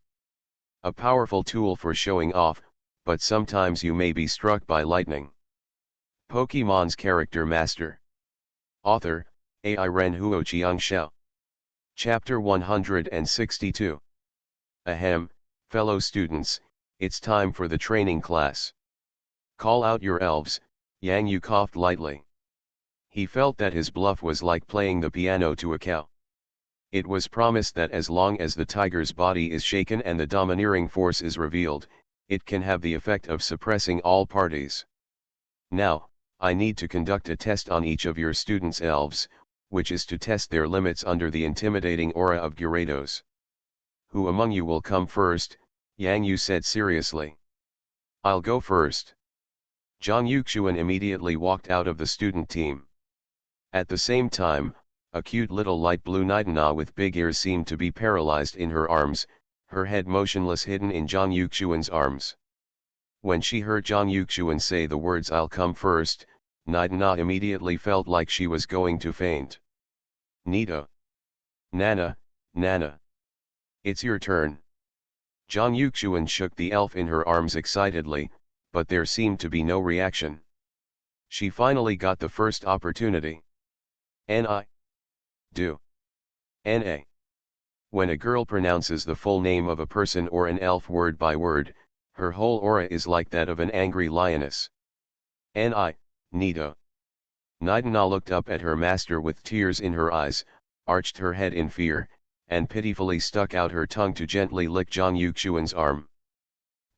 A powerful tool for showing off, but sometimes you may be struck by lightning. Pokemon's Character Master. Author, AI Ren Huo Chiang Shao. Chapter 162. Ahem, fellow students, it's time for the training class. Call out your elves. Yang Yu coughed lightly. He felt that his bluff was like playing the piano to a cow. It was promised that as long as the tiger's body is shaken and the domineering force is revealed, it can have the effect of suppressing all parties. Now, I need to conduct a test on each of your students' elves, which is to test their limits under the intimidating aura of Gyarados. Who among you will come first? Yang Yu said seriously. I'll go first. Zhang Yuxuan immediately walked out of the student team. At the same time, a cute little light blue Nidana with big ears seemed to be paralyzed in her arms, her head motionless hidden in Zhang Yuxuan's arms. When she heard Zhang Yuxuan say the words I'll come first, Nidana immediately felt like she was going to faint. Nita. Nana. It's your turn. Zhang Yuxuan shook the elf in her arms excitedly, but there seemed to be no reaction. She finally got the first opportunity. Ni. Do. Na. When a girl pronounces the full name of a person or an elf word by word, her whole aura is like that of an angry lioness. Ni, Nita. Nidana looked up at her master with tears in her eyes, arched her head in fear, and pitifully stuck out her tongue to gently lick Zhang Yuxuan's arm.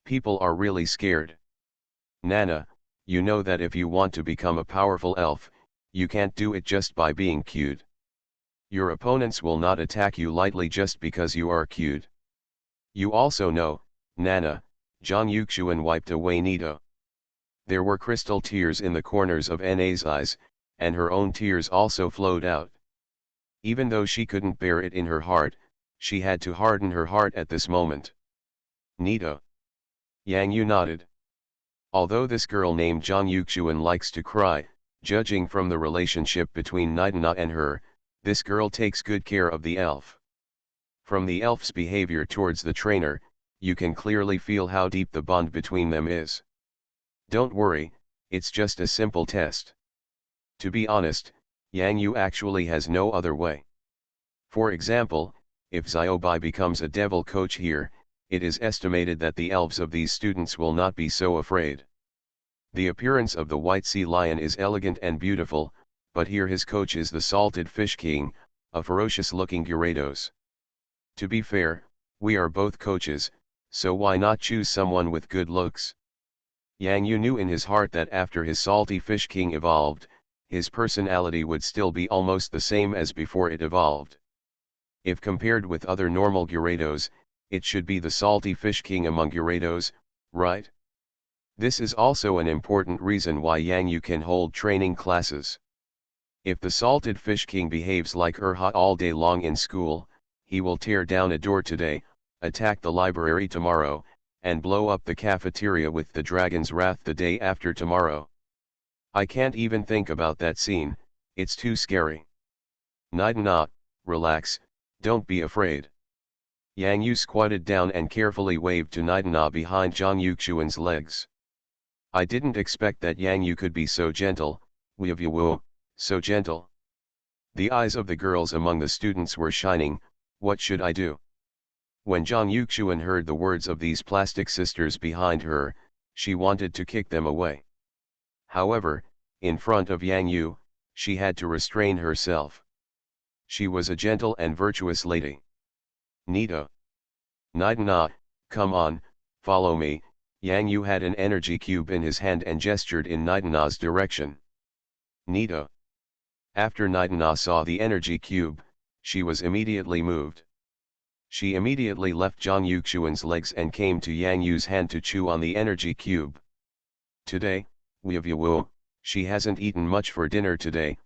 People are really scared. Nana, you know that if you want to become a powerful elf, you can't do it just by being cute. Your opponents will not attack you lightly just because you are cute. You also know, Nana. Zhang Yuxuan wiped away Nita. There were crystal tears in the corners of Na's eyes, and her own tears also flowed out. Even though she couldn't bear it in her heart, she had to harden her heart at this moment. Nita. Yang Yu nodded. Although this girl named Zhang Yuxuan likes to cry, judging from the relationship between Nidana and her, this girl takes good care of the elf. From the elf's behavior towards the trainer, you can clearly feel how deep the bond between them is. Don't worry, it's just a simple test. To be honest, Yang Yu actually has no other way. For example, if Xiaobai becomes a devil coach here, it is estimated that the elves of these students will not be so afraid. The appearance of the white sea lion is elegant and beautiful, but here his coach is the salted fish king, a ferocious-looking Gyarados. To be fair, we are both coaches, so why not choose someone with good looks? Yang Yu knew in his heart that after his salty fish king evolved, his personality would still be almost the same as before it evolved. If compared with other normal Gyarados, it should be the salty fish king among Gyarados, right? This is also an important reason why Yang Yu can hold training classes. If the salted fish king behaves like Urha all day long in school, he will tear down a door today, attack the library tomorrow, and blow up the cafeteria with the dragon's wrath the day after tomorrow. I can't even think about that scene, it's too scary. Nidana, relax, don't be afraid. Yang Yu squatted down and carefully waved to Nidana behind Zhang Yuxuan's legs. I didn't expect that Yang Yu could be so gentle, so gentle. The eyes of the girls among the students were shining. What should I do? When Zhang Yuxuan heard the words of these plastic sisters behind her, she wanted to kick them away. However, in front of Yang Yu, she had to restrain herself. She was a gentle and virtuous lady. Nita. Nidana, come on, follow me. Yang Yu had an energy cube in his hand and gestured in Nidana's direction. Nita. After Nidana saw the energy cube, she was immediately moved. She immediately left Zhang Yuxuan's legs and came to Yang Yu's hand to chew on the energy cube. Today, she hasn't eaten much for dinner today,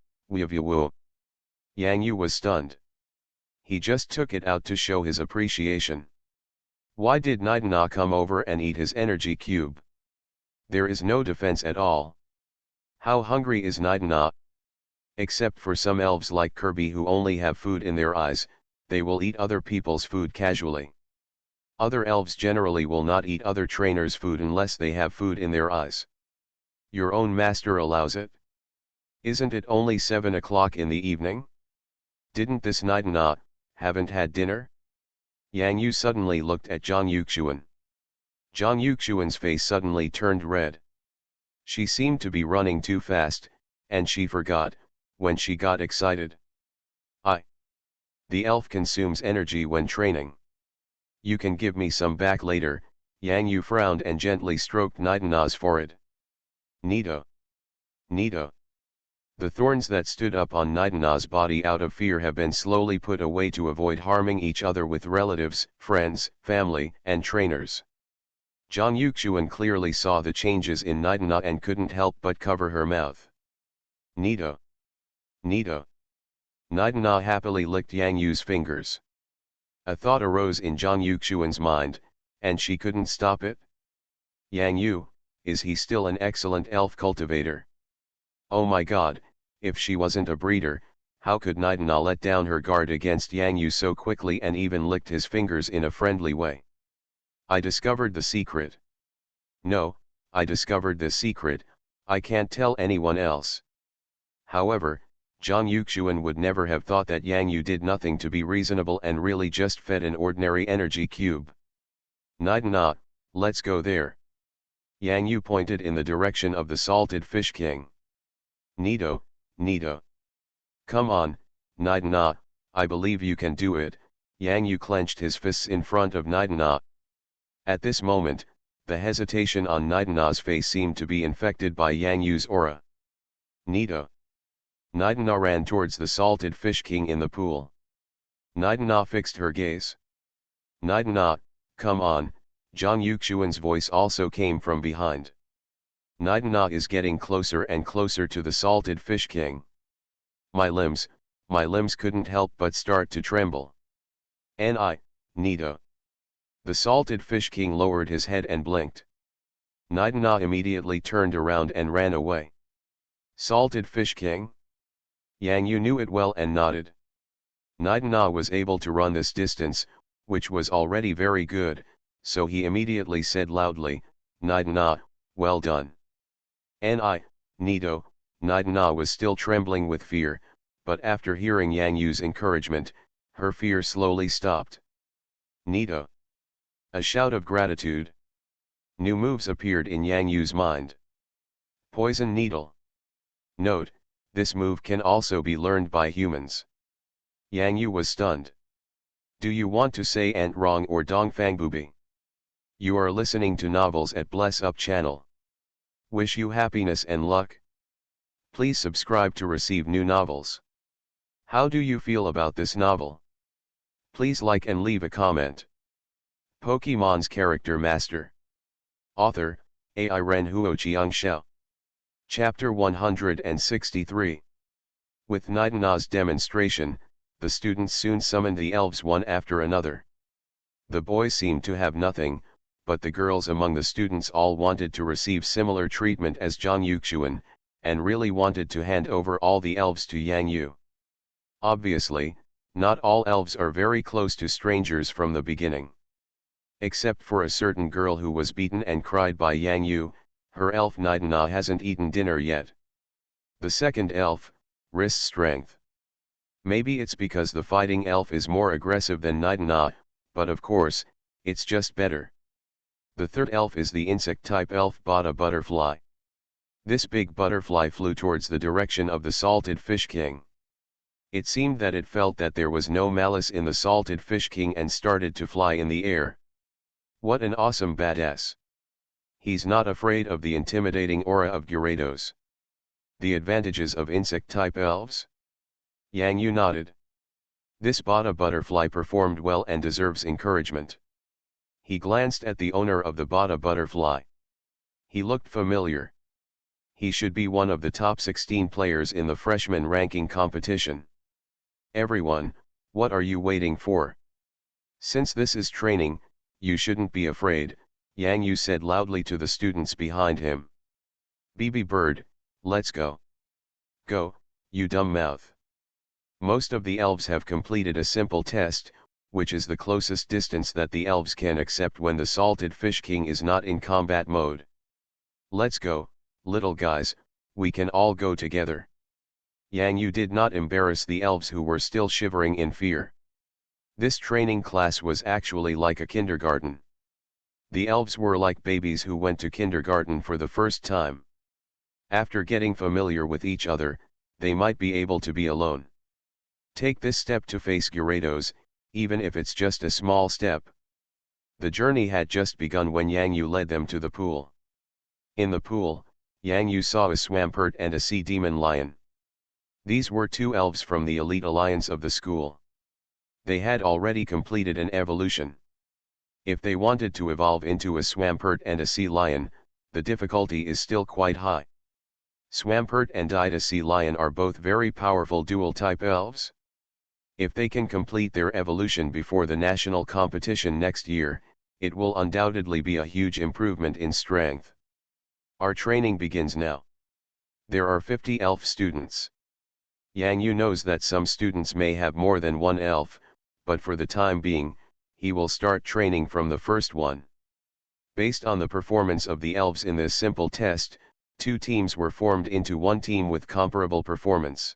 Yang Yu was stunned. He just took it out to show his appreciation. Why did Nidana come over and eat his energy cube? There is no defense at all. How hungry is Nidana? Except for some elves like Kirby who only have food in their eyes, they will eat other people's food casually. Other elves generally will not eat other trainers' food unless they have food in their eyes. Your own master allows it? Isn't it only 7 o'clock in the evening? Didn't this Nidana haven't had dinner? Yang Yu suddenly looked at Zhang Yuxuan. Zhang Yuxuan's face suddenly turned red. She seemed to be running too fast, and she forgot, when she got excited. The elf consumes energy when training. You can give me some back later. Yang Yu frowned and gently stroked Nidana's forehead. Nita. Nita. The thorns that stood up on Nidana's body out of fear have been slowly put away to avoid harming each other with relatives, friends, family, and trainers. Zhang Yuxuan clearly saw the changes in Nidana and couldn't help but cover her mouth. Nita. Nita. Nidana happily licked Yang Yu's fingers. A thought arose in Zhang Yuxuan's mind, and she couldn't stop it. Yang Yu, is he still an excellent elf cultivator? Oh my god, if she wasn't a breeder, how could Nidana let down her guard against Yang Yu so quickly and even licked his fingers in a friendly way? I discovered the secret. No, I discovered the secret, I can't tell anyone else. However, Zhang Yuxuan would never have thought that Yang Yu did nothing to be reasonable and really just fed an ordinary energy cube. Nidana, let's go there. Yang Yu pointed in the direction of the salted fish king. Nito, Nito. Come on, Nidana, I believe you can do it. Yang Yu clenched his fists in front of Nidana. At this moment, the hesitation on Nidana's face seemed to be infected by Yang Yu's aura. Nito. Nidana ran towards the salted fish king in the pool. Nidana fixed her gaze. Nidana, come on, Zhang Yuxuan's voice also came from behind. Nidana is getting closer and closer to the salted fish king. My limbs couldn't help but start to tremble. Nita. The salted fish king lowered his head and blinked. Nidana immediately turned around and ran away. Salted fish king? Yang Yu knew it well and nodded. Nidana was able to run this distance, which was already very good, so he immediately said loudly, Nidana, well done. Nito. Nidana was still trembling with fear, but after hearing Yang Yu's encouragement, her fear slowly stopped. Nito. A shout of gratitude. New moves appeared in Yang Yu's mind. Poison Needle. Note, this move can also be learned by humans. Yang Yu was stunned. Do you want to say Ant wrong or Dongfang Booby? You are listening to Novels at Bless Up channel. Wish you happiness and luck. Please subscribe to receive new novels. How do you feel about this novel? Please like and leave a comment. Pokemon's Character Master. Author, AI Renhuo Xiangxiao. Chapter 163. With Nidana's demonstration, the students soon summoned the elves one after another. The boys seemed to have nothing, but the girls among the students all wanted to receive similar treatment as Zhang Yuxuan, and really wanted to hand over all the elves to Yang Yu. Obviously, not all elves are very close to strangers from the beginning. Except for a certain girl who was beaten and cried by Yang Yu, her elf Nidana hasn't eaten dinner yet. The second elf, wrist strength. Maybe it's because the fighting elf is more aggressive than Nidana, but of course, it's just better. The third elf is the insect-type elf Bada Butterfly. This big butterfly flew towards the direction of the Salted Fish King. It seemed that it felt that there was no malice in the Salted Fish King and started to fly in the air. What an awesome badass. He's not afraid of the intimidating aura of Gyarados. The advantages of insect-type elves? Yang Yu nodded. This Bada Butterfly performed well and deserves encouragement. He glanced at the owner of the Bada Butterfly. He looked familiar. He should be one of the top 16 players in the freshman ranking competition. Everyone, what are you waiting for? Since this is training, you shouldn't be afraid, Yang Yu said loudly to the students behind him. BB Bird, let's go. Go, you dumb mouth. Most of the elves have completed a simple test, which is the closest distance that the elves can accept when the Salted Fish King is not in combat mode. Let's go, little guys, we can all go together. Yang Yu did not embarrass the elves who were still shivering in fear. This training class was actually like a kindergarten. The elves were like babies who went to kindergarten for the first time. After getting familiar with each other, they might be able to be alone. Take this step to face Gyarados, even if it's just a small step. The journey had just begun when Yang Yu led them to the pool. In the pool, Yang Yu saw a Swampert and a Sea Demon Lion. These were two elves from the elite alliance of the school. They had already completed an evolution. If they wanted to evolve into a Swampert and a Sea Lion, the difficulty is still quite high. Swampert and Ida Sea Lion are both very powerful dual-type elves. If they can complete their evolution before the national competition next year, it will undoubtedly be a huge improvement in strength. Our training begins now. There are 50 elf students. Yang Yu knows that some students may have more than one elf, but for the time being, he will start training from the first one. Based on the performance of the elves in this simple test, two teams were formed into one team with comparable performance.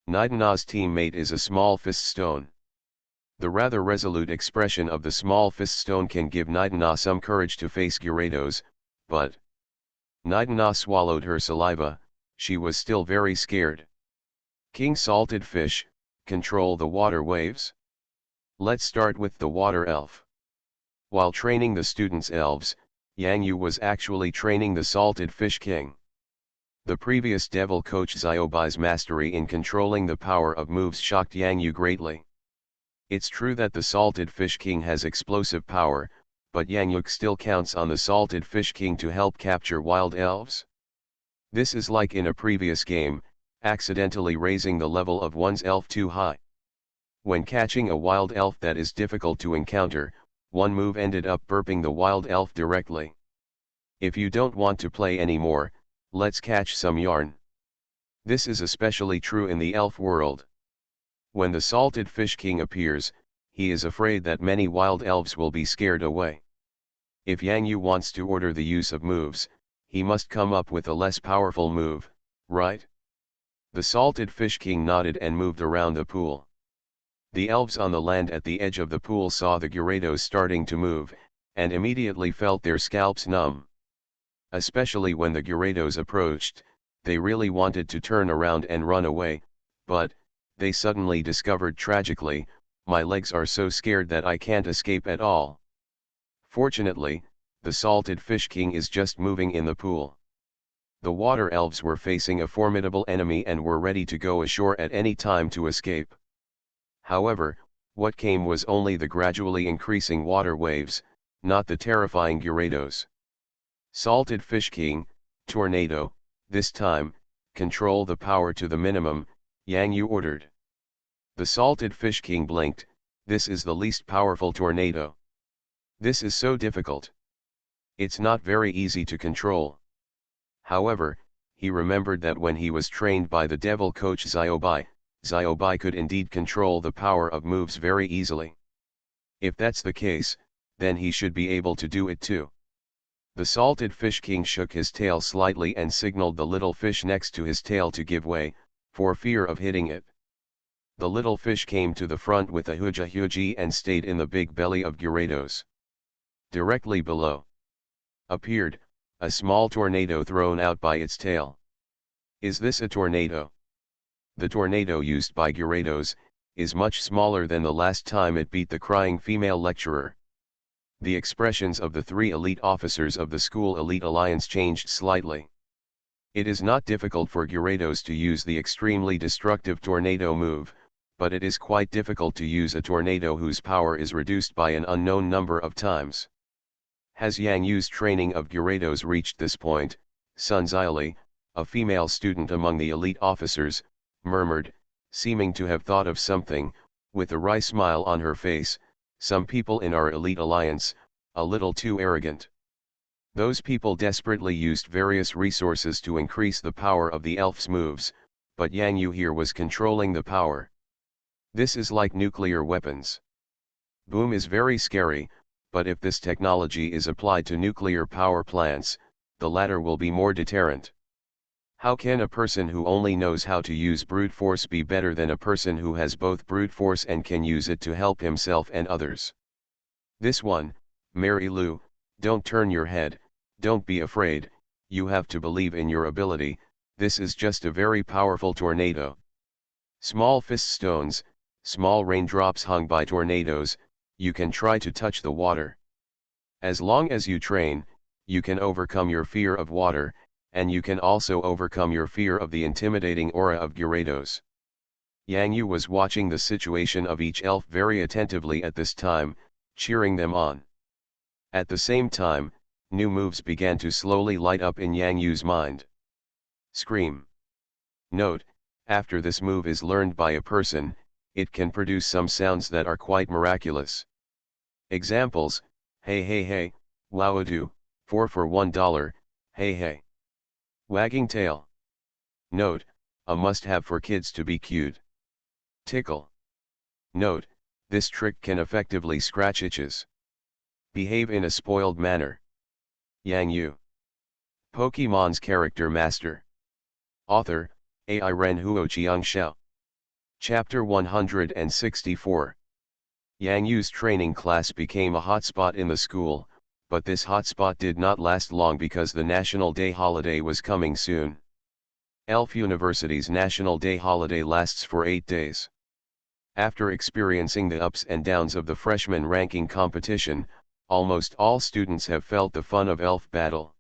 Nidana's teammate is a small fist stone. The rather resolute expression of the small fist stone can give Nidana some courage to face Gyarados, but Nidana swallowed her saliva, she was still very scared. King Salted Fish, control the water waves? Let's start with the water elf. While training the students' elves, Yang Yu was actually training the Salted Fish King. The previous devil coach Xiaobai's mastery in controlling the power of moves shocked Yang Yu greatly. It's true that the Salted Fish King has explosive power, but Yang Yu still counts on the Salted Fish King to help capture wild elves. This is like in a previous game, accidentally raising the level of one's elf too high. When catching a wild elf that is difficult to encounter, one move ended up burping the wild elf directly. If you don't want to play anymore, let's catch some yarn. This is especially true in the elf world. When the Salted Fish King appears, he is afraid that many wild elves will be scared away. If Yang Yu wants to order the use of moves, he must come up with a less powerful move, right? The Salted Fish King nodded and moved around the pool. The elves on the land at the edge of the pool saw the Gyarados starting to move, and immediately felt their scalps numb. Especially when the Gyarados approached, they really wanted to turn around and run away, but they suddenly discovered tragically, my legs are so scared that I can't escape at all. Fortunately, the Salted Fish King is just moving in the pool. The water elves were facing a formidable enemy and were ready to go ashore at any time to escape. However, What came was only the gradually increasing water waves, not the terrifying Gyarados. Salted Fish King, tornado, this time, control the power to the minimum, Yang Yu ordered. The Salted Fish King blinked, this is the least powerful tornado. This is so difficult. It's not very easy to control. However, he remembered that when he was trained by the devil coach Xiaobai could indeed control the power of moves very easily. If that's the case, then he should be able to do it too. The Salted Fish King shook his tail slightly and signaled the little fish next to his tail to give way, for fear of hitting it. The little fish came to the front with a huji and stayed in the big belly of Gyarados. Directly below appeared a small tornado thrown out by its tail. Is this a tornado? The tornado used by Gyarados is much smaller than the last time it beat the crying female lecturer. The expressions of the three elite officers of the school elite alliance changed slightly. It is not difficult for Gyarados to use the extremely destructive tornado move, but it is quite difficult to use a tornado whose power is reduced by an unknown number of times. Has Yang Yu's training of Gyarados reached this point? Sun Xiaoli, a female student among the elite officers, murmured, seeming to have thought of something, with a wry smile on her face. Some people in our elite alliance, a little too arrogant. Those people desperately used various resources to increase the power of the elf's moves, but Yang Yu here was controlling the power. This is like nuclear weapons. Boom is very scary, but if this technology is applied to nuclear power plants, the latter will be more deterrent. How can a person who only knows how to use brute force be better than a person who has both brute force and can use it to help himself and others? This one, Mary Lou, don't turn your head, don't be afraid, you have to believe in your ability, this is just a very powerful tornado. Small fist stones, small raindrops hung by tornadoes, you can try to touch the water. As long as you train, you can overcome your fear of water, and you can also overcome your fear of the intimidating aura of Gyarados. Yang Yu was watching the situation of each elf very attentively at this time, cheering them on. At the same time, new moves began to slowly light up in Yang Yu's mind. Scream. Note, after this move is learned by a person, it can produce some sounds that are quite miraculous. Examples: hey hey hey, wowadoo, 4 for $1, hey hey. Wagging tail. Note, a must-have for kids to be cute. Tickle. Note, this trick can effectively scratch itches. Behave in a spoiled manner. Yang Yu. Pokemon's Character Master. Author, AI Ren Huoqiang Xiao. Chapter 164. Yang Yu's training class became a hotspot in the school, but this hotspot did not last long because the National Day holiday was coming soon. Elf University's National Day holiday lasts for 8 days. After experiencing the ups and downs of the freshman ranking competition, almost all students have felt the fun of elf battle.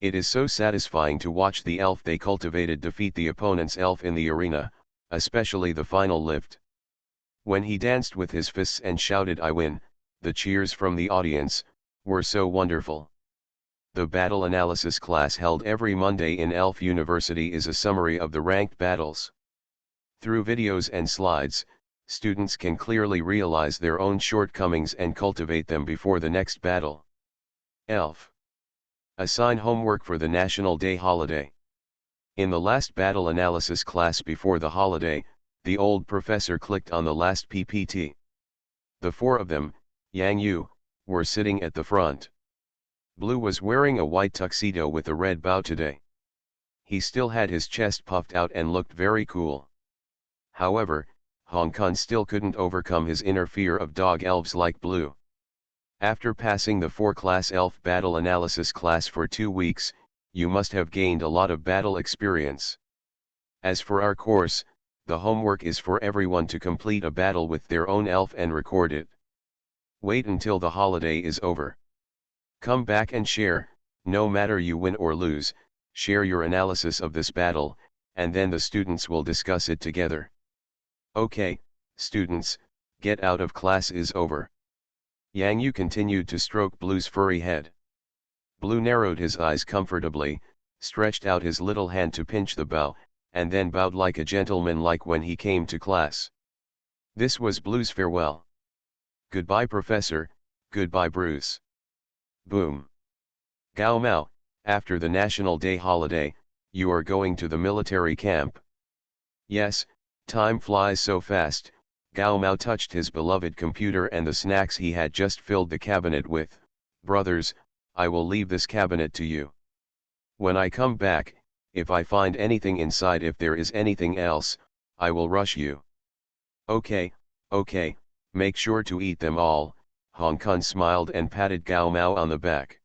It is so satisfying to watch the elf they cultivated defeat the opponent's elf in the arena, especially the final lift. When he danced with his fists and shouted "I win," the cheers from the audience were so wonderful. The battle analysis class held every Monday in Elf University is a summary of the ranked battles. Through videos and slides, students can clearly realize their own shortcomings and cultivate them before the next battle. Elf. Assign homework for the National Day holiday. In the last battle analysis class before the holiday, the old professor clicked on the last PPT. The 4 of them, Yang Yu, were sitting at the front. Blue was wearing a white tuxedo with a red bow today. He still had his chest puffed out and looked very cool. However, Hong Kong still couldn't overcome his inner fear of dog elves like Blue. After passing the 4-class elf battle analysis class for 2 weeks, you must have gained a lot of battle experience. As for our course, the homework is for everyone to complete a battle with their own elf and record it. Wait until the holiday is over. Come back and share, no matter you win or lose, share your analysis of this battle, and then the students will discuss it together. Okay, students, Get out of class is over. Yang Yu continued to stroke Blue's furry head. Blue narrowed his eyes comfortably, stretched out his little hand to pinch the bow, and then bowed like a gentleman like when he came to class. This was Blue's farewell. Goodbye Professor, goodbye Bruce. Boom. Gao Mao, after the National Day holiday, you are going to the military camp. Yes, time flies so fast. Gao Mao touched his beloved computer and the snacks he had just filled the cabinet with. Brothers, I will leave this cabinet to you. When I come back, if I find anything inside, if there is anything else, I will rush you. Okay, make sure to eat them all. Hong Kong smiled and patted Gao Mao on the back.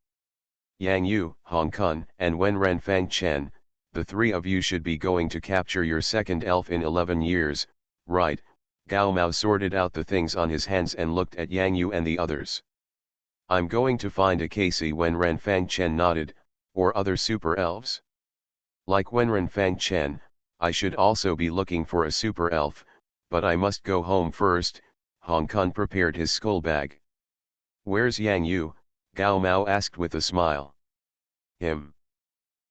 Yang Yu, Hong Kong, and Wen Renfang Chen, the three of you should be going to capture your second elf in 11 years, right? Gao Mao sorted out the things on his hands and looked at Yang Yu and the others. I'm going to find a Casey. Wen Renfang Chen nodded, or other super elves. Like Wen Renfang Chen, I should also be looking for a super elf, but I must go home first. Hong Kong prepared his skull bag. Where's Yang Yu? Gao Mao asked with a smile. Him.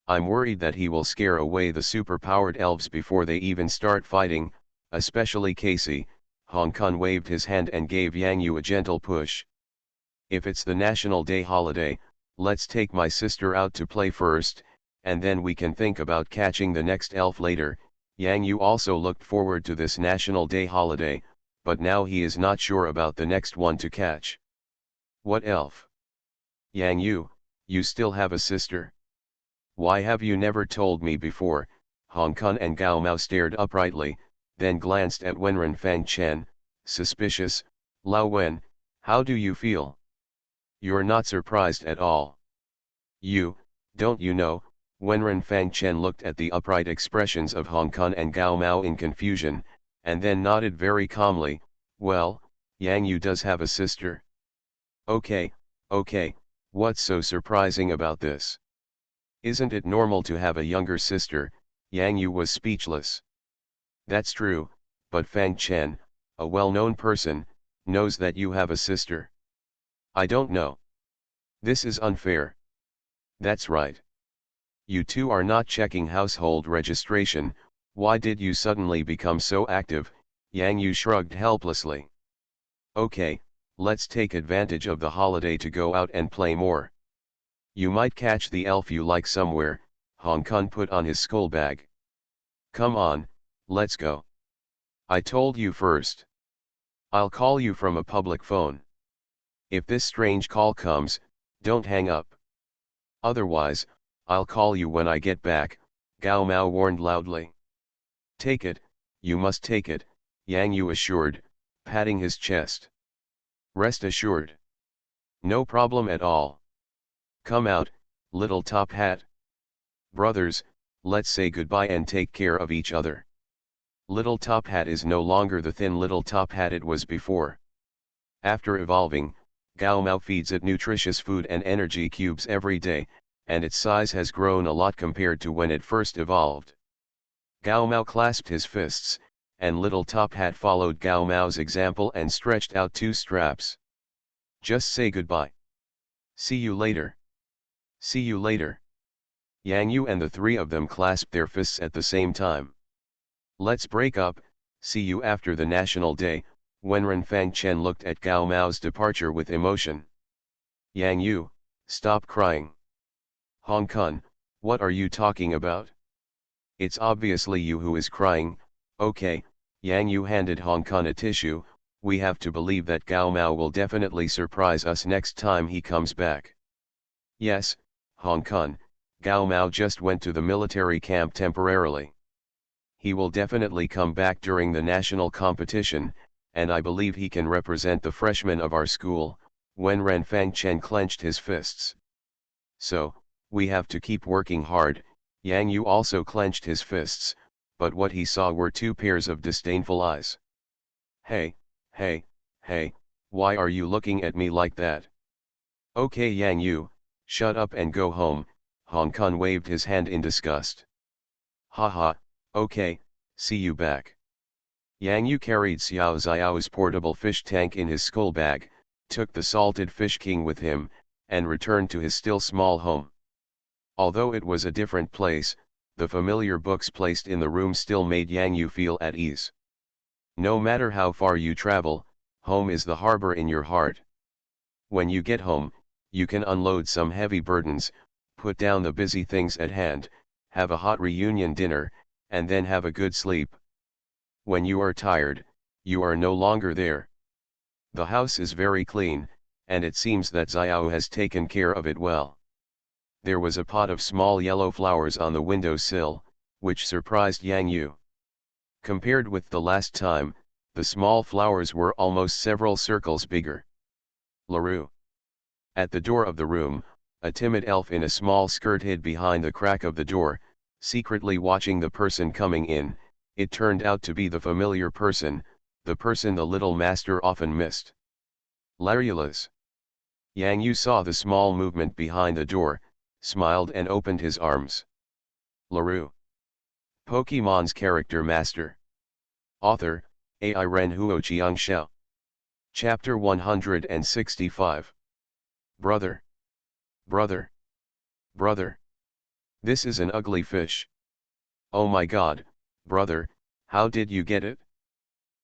I'm worried that he will scare away the super-powered elves before they even start fighting, especially Casey. Hong Kong waved his hand and gave Yang Yu a gentle push. If it's the National Day holiday, let's take my sister out to play first, and then we can think about catching the next elf later. Yang Yu also looked forward to this National Day holiday, but now he is not sure about the next one to catch. What elf? Yang Yu, you still have a sister? Why have you never told me before? Hong Kong and Gao Mao stared uprightly, then glanced at Wen Renfang Chen, suspicious. Lao Wen, how do you feel? You're not surprised at all. You, don't you know? Wen Renfang Chen looked at the upright expressions of Hong Kong and Gao Mao in confusion, and then nodded very calmly. Well, Yang Yu does have a sister. Okay, what's so surprising about this? Isn't it normal to have a younger sister? Yang Yu was speechless. That's true, but Fang Chen, a well-known person, knows that you have a sister. I don't know. This is unfair. That's right. You two are not checking household registration. Why did you suddenly become so active? Yang Yu shrugged helplessly. Okay, let's take advantage of the holiday to go out and play more. You might catch the elf you like somewhere. Hong Kong put on his skull bag. Come on, let's go. I told you first. I'll call you from a public phone. If this strange call comes, don't hang up. Otherwise, I'll call you when I get back, Gao Mao warned loudly. Take it, you must take it, Yang Yu assured, patting his chest. Rest assured. No problem at all. Come out, little top hat. Brothers, let's say goodbye and take care of each other. Little Top Hat is no longer the thin Little Top Hat it was before. After evolving, Gao Mao feeds it nutritious food and energy cubes every day, and its size has grown a lot compared to when it first evolved. Gao Mao clasped his fists, and Little Top Hat followed Gao Mao's example and stretched out two straps. Just say goodbye. See you later. See you later. Yang Yu and the three of them clasped their fists at the same time. Let's break up, see you after the National Day. Wen Renfang Chen looked at Gao Mao's departure with emotion. Yang Yu, stop crying. Hong Kong, what are you talking about? It's obviously you who is crying. Okay, Yang Yu handed Hong Kong a tissue. We have to believe that Gao Mao will definitely surprise us next time he comes back. Yes, Hong Kong, Gao Mao just went to the military camp temporarily. He will definitely come back during the national competition, and I believe he can represent the freshmen of our school. Wen Renfang Chen clenched his fists. So, we have to keep working hard. Yang Yu also clenched his fists, but what he saw were two pairs of disdainful eyes. Hey, why are you looking at me like that? Okay Yang Yu, shut up and go home. Hong Kong waved his hand in disgust. Haha, okay, see you back. Yang Yu carried Xiao Xiao's portable fish tank in his skull bag, took the salted fish king with him, and returned to his still small home. Although it was a different place, the familiar books placed in the room still made Yang Yu feel at ease. No matter how far you travel, home is the harbor in your heart. When you get home, you can unload some heavy burdens, put down the busy things at hand, have a hot reunion dinner, and then have a good sleep. When you are tired, you are no longer there. The house is very clean, and it seems that Xiao has taken care of it well. There was a pot of small yellow flowers on the window sill, which surprised Yang Yu. Compared with the last time, the small flowers were almost several circles bigger. LaRue. At the door of the room, a timid elf in a small skirt hid behind the crack of the door, secretly watching the person coming in. It turned out to be the familiar person, the person the little master often missed. Larulus. Yang Yu saw the small movement behind the door, smiled and opened his arms. LaRue. Pokémon's character master. Author, AI Ren Huoqiang Xiao. Chapter 165. Brother. Brother. Brother. This is an ugly fish. Oh my god, brother, how did you get it?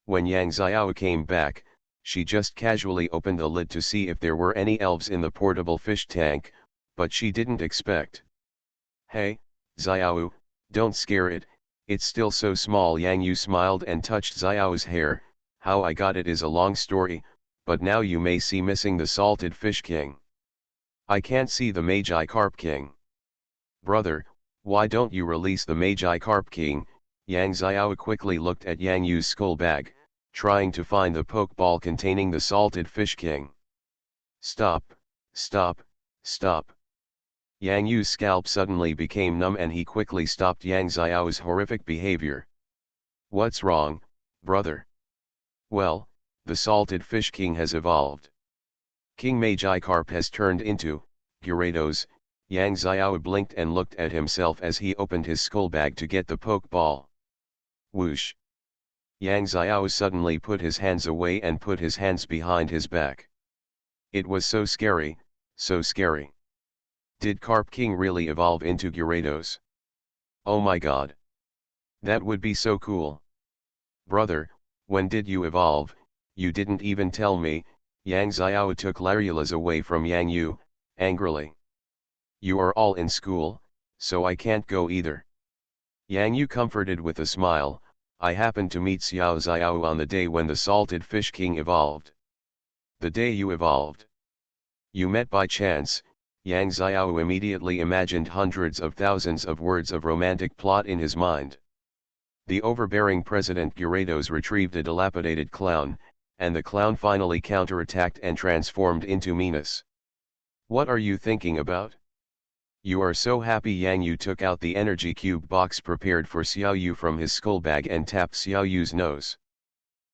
When Yang Xiao came back, she just casually opened the lid to see if there were any elves in the portable fish tank, but she didn't expect. Hey, Xiao, don't scare it, it's still so small. Yang Yu smiled and touched Xiao's hair. How I got it is a long story, but now you may see missing the salted fish king. I can't see the Magi Carp King. Brother, why don't you release the Magi Carp King? Yang Xiao quickly looked at Yang Yu's skull bag, trying to find the pokeball containing the salted fish king. Stop, stop, stop. Yang Yu's scalp suddenly became numb and he quickly stopped Yang Xiao's horrific behavior. What's wrong, brother? Well, the salted fish king has evolved. King Magikarp has turned into Gyarados. Yang Xiao blinked and looked at himself as he opened his skull bag to get the pokeball. Whoosh! Yang Xiao suddenly put his hands away and put his hands behind his back. It was so scary, so scary. Did Carp King really evolve into Gyarados? Oh my god! That would be so cool. Brother, when did you evolve? You didn't even tell me. Yang Xiao took Larulus away from Yang Yu, angrily. You are all in school, so I can't go either. Yang Yu comforted with a smile. I happened to meet Xiao Xiao on the day when the salted fish king evolved. The day you evolved. You met by chance. Yang Xiao immediately imagined hundreds of thousands of words of romantic plot in his mind. The overbearing President Gyarados retrieved a dilapidated clown, and the clown finally counterattacked and transformed into Minas. What are you thinking about? You are so happy. Yang Yu took out the energy cube box prepared for Xiao Yu from his skull bag and tapped Xiao Yu's nose.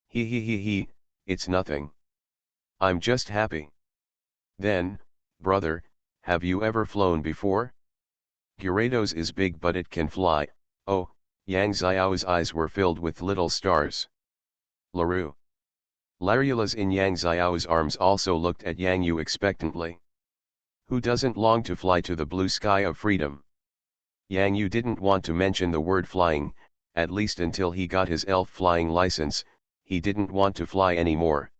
He, it's nothing. I'm just happy. Then, brother, have you ever flown before? Gyarados is big but it can fly. Oh, Yang Xiao's eyes were filled with little stars. LaRue. Larulus in Yang Xiao's arms also looked at Yang Yu expectantly. Who doesn't long to fly to the blue sky of freedom? Yang Yu didn't want to mention the word flying, at least until he got his elf flying license. He didn't want to fly anymore.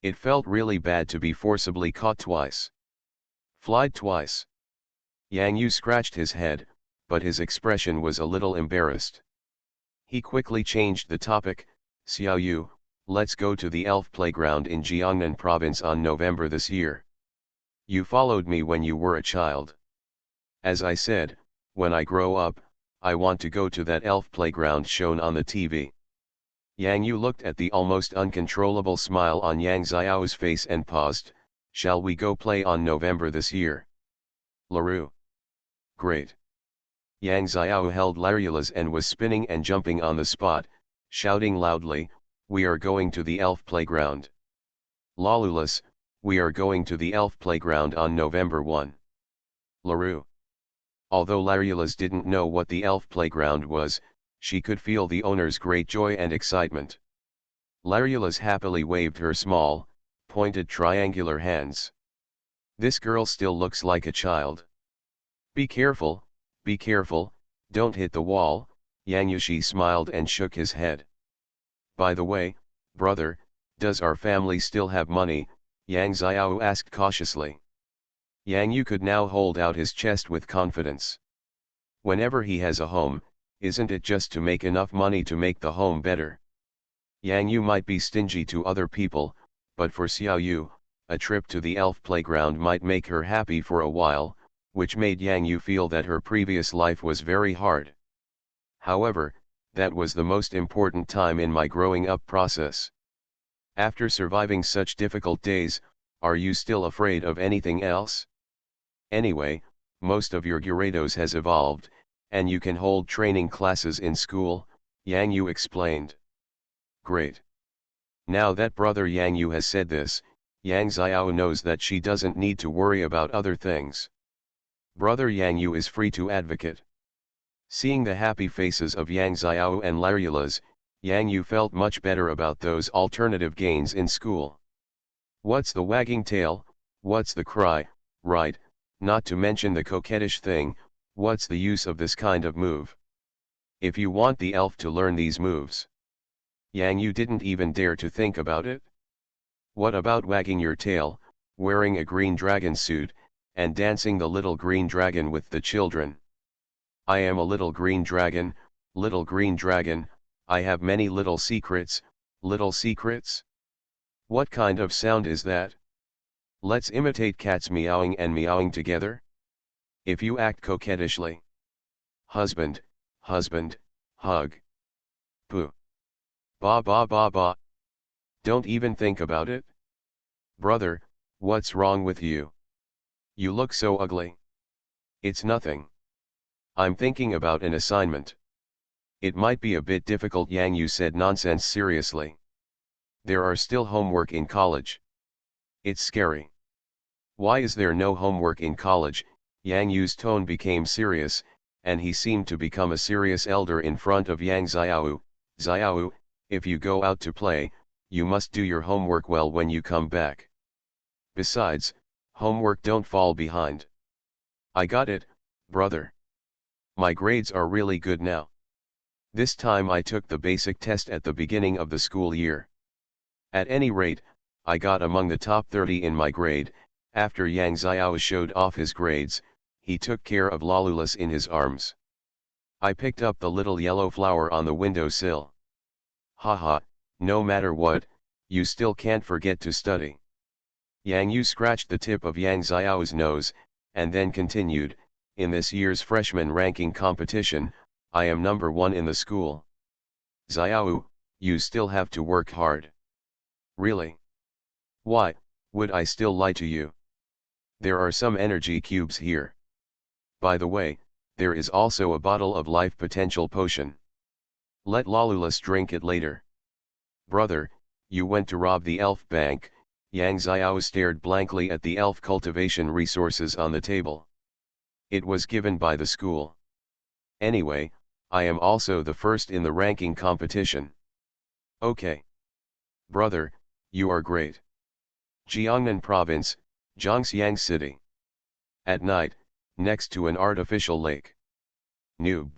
It felt really bad to be forcibly caught twice. Flied twice. Yang Yu scratched his head, but his expression was a little embarrassed. He quickly changed the topic. Xiao Yu, let's go to the elf playground in Jiangnan province on November this year. You followed me when you were a child. As I said, when I grow up, I want to go to that elf playground shown on the TV. Yang Yu looked at the almost uncontrollable smile on Yang Xiao's face and paused. Shall we go play on November this year? LaRue. Great. Yang Xiao held Larulus and was spinning and jumping on the spot, shouting loudly, we are going to the elf playground. Larulus, we are going to the elf playground on November 1. LaRue. Although Larulus didn't know what the elf playground was, she could feel the owner's great joy and excitement. Larula's happily waved her small, pointed triangular hands. This girl still looks like a child. Be careful, don't hit the wall. Yang Yushi smiled and shook his head. By the way, brother, does our family still have money? Yang Xiao asked cautiously. Yang Yu could now hold out his chest with confidence. Whenever he has a home, isn't it just to make enough money to make the home better? Yang Yu might be stingy to other people, but for Xiao Yu, a trip to the elf playground might make her happy for a while, which made Yang Yu feel that her previous life was very hard. However, that was the most important time in my growing up process. After surviving such difficult days, are you still afraid of anything else? Anyway, most of your Gyarados has evolved, and you can hold training classes in school, Yang Yu explained. Great. Now that brother Yang Yu has said this, Yang Xiao knows that she doesn't need to worry about other things. Brother Yang Yu is free to advocate. Seeing the happy faces of Yang Xiao and Larula's, Yang Yu felt much better about those alternative gains in school. What's the wagging tail, what's the cry, right, not to mention the coquettish thing, what's the use of this kind of move? If you want the elf to learn these moves. Yang Yu didn't even dare to think about it. What about wagging your tail, wearing a green dragon suit, and dancing the little green dragon with the children? I am a little green dragon, I have many little secrets, What kind of sound is that? Let's imitate cats meowing and meowing together. If you act coquettishly. Husband, hug. Poo. Ba ba ba ba. Don't even think about it. Brother, what's wrong with you? You look so ugly. It's nothing. I'm thinking about an assignment. It might be a bit difficult, Yang Yu said nonsense seriously. There are still homework in college. It's scary. Why is there no homework in college? Yang Yu's tone became serious, and he seemed to become a serious elder in front of Yang Xiao. Xiao, if you go out to play, you must do your homework well when you come back. Besides, homework don't fall behind. I got it, brother. My grades are really good now. This time I took the basic test at the beginning of the school year. At any rate, I got among the top 30 in my grade. After Yang Xiao showed off his grades, he took care of Lolulus in his arms. I picked up the little yellow flower on the windowsill. Haha, no matter what, you still can't forget to study. Yang Yu scratched the tip of Yang Xiao's nose, and then continued, in this year's freshman ranking competition, I am number 1 in the school. Xiao, you still have to work hard. Really? Why, would I still lie to you? There are some energy cubes here. By the way, there is also a bottle of life potential potion. Let Lolulus drink it later. Brother, you went to rob the elf bank. Yang Xiao stared blankly at the elf cultivation resources on the table. It was given by the school. Anyway, I am also the first in the ranking competition. Okay. Brother, you are great. Jiangnan Province, Zhangxiang City. At night, next to an artificial lake. Noob.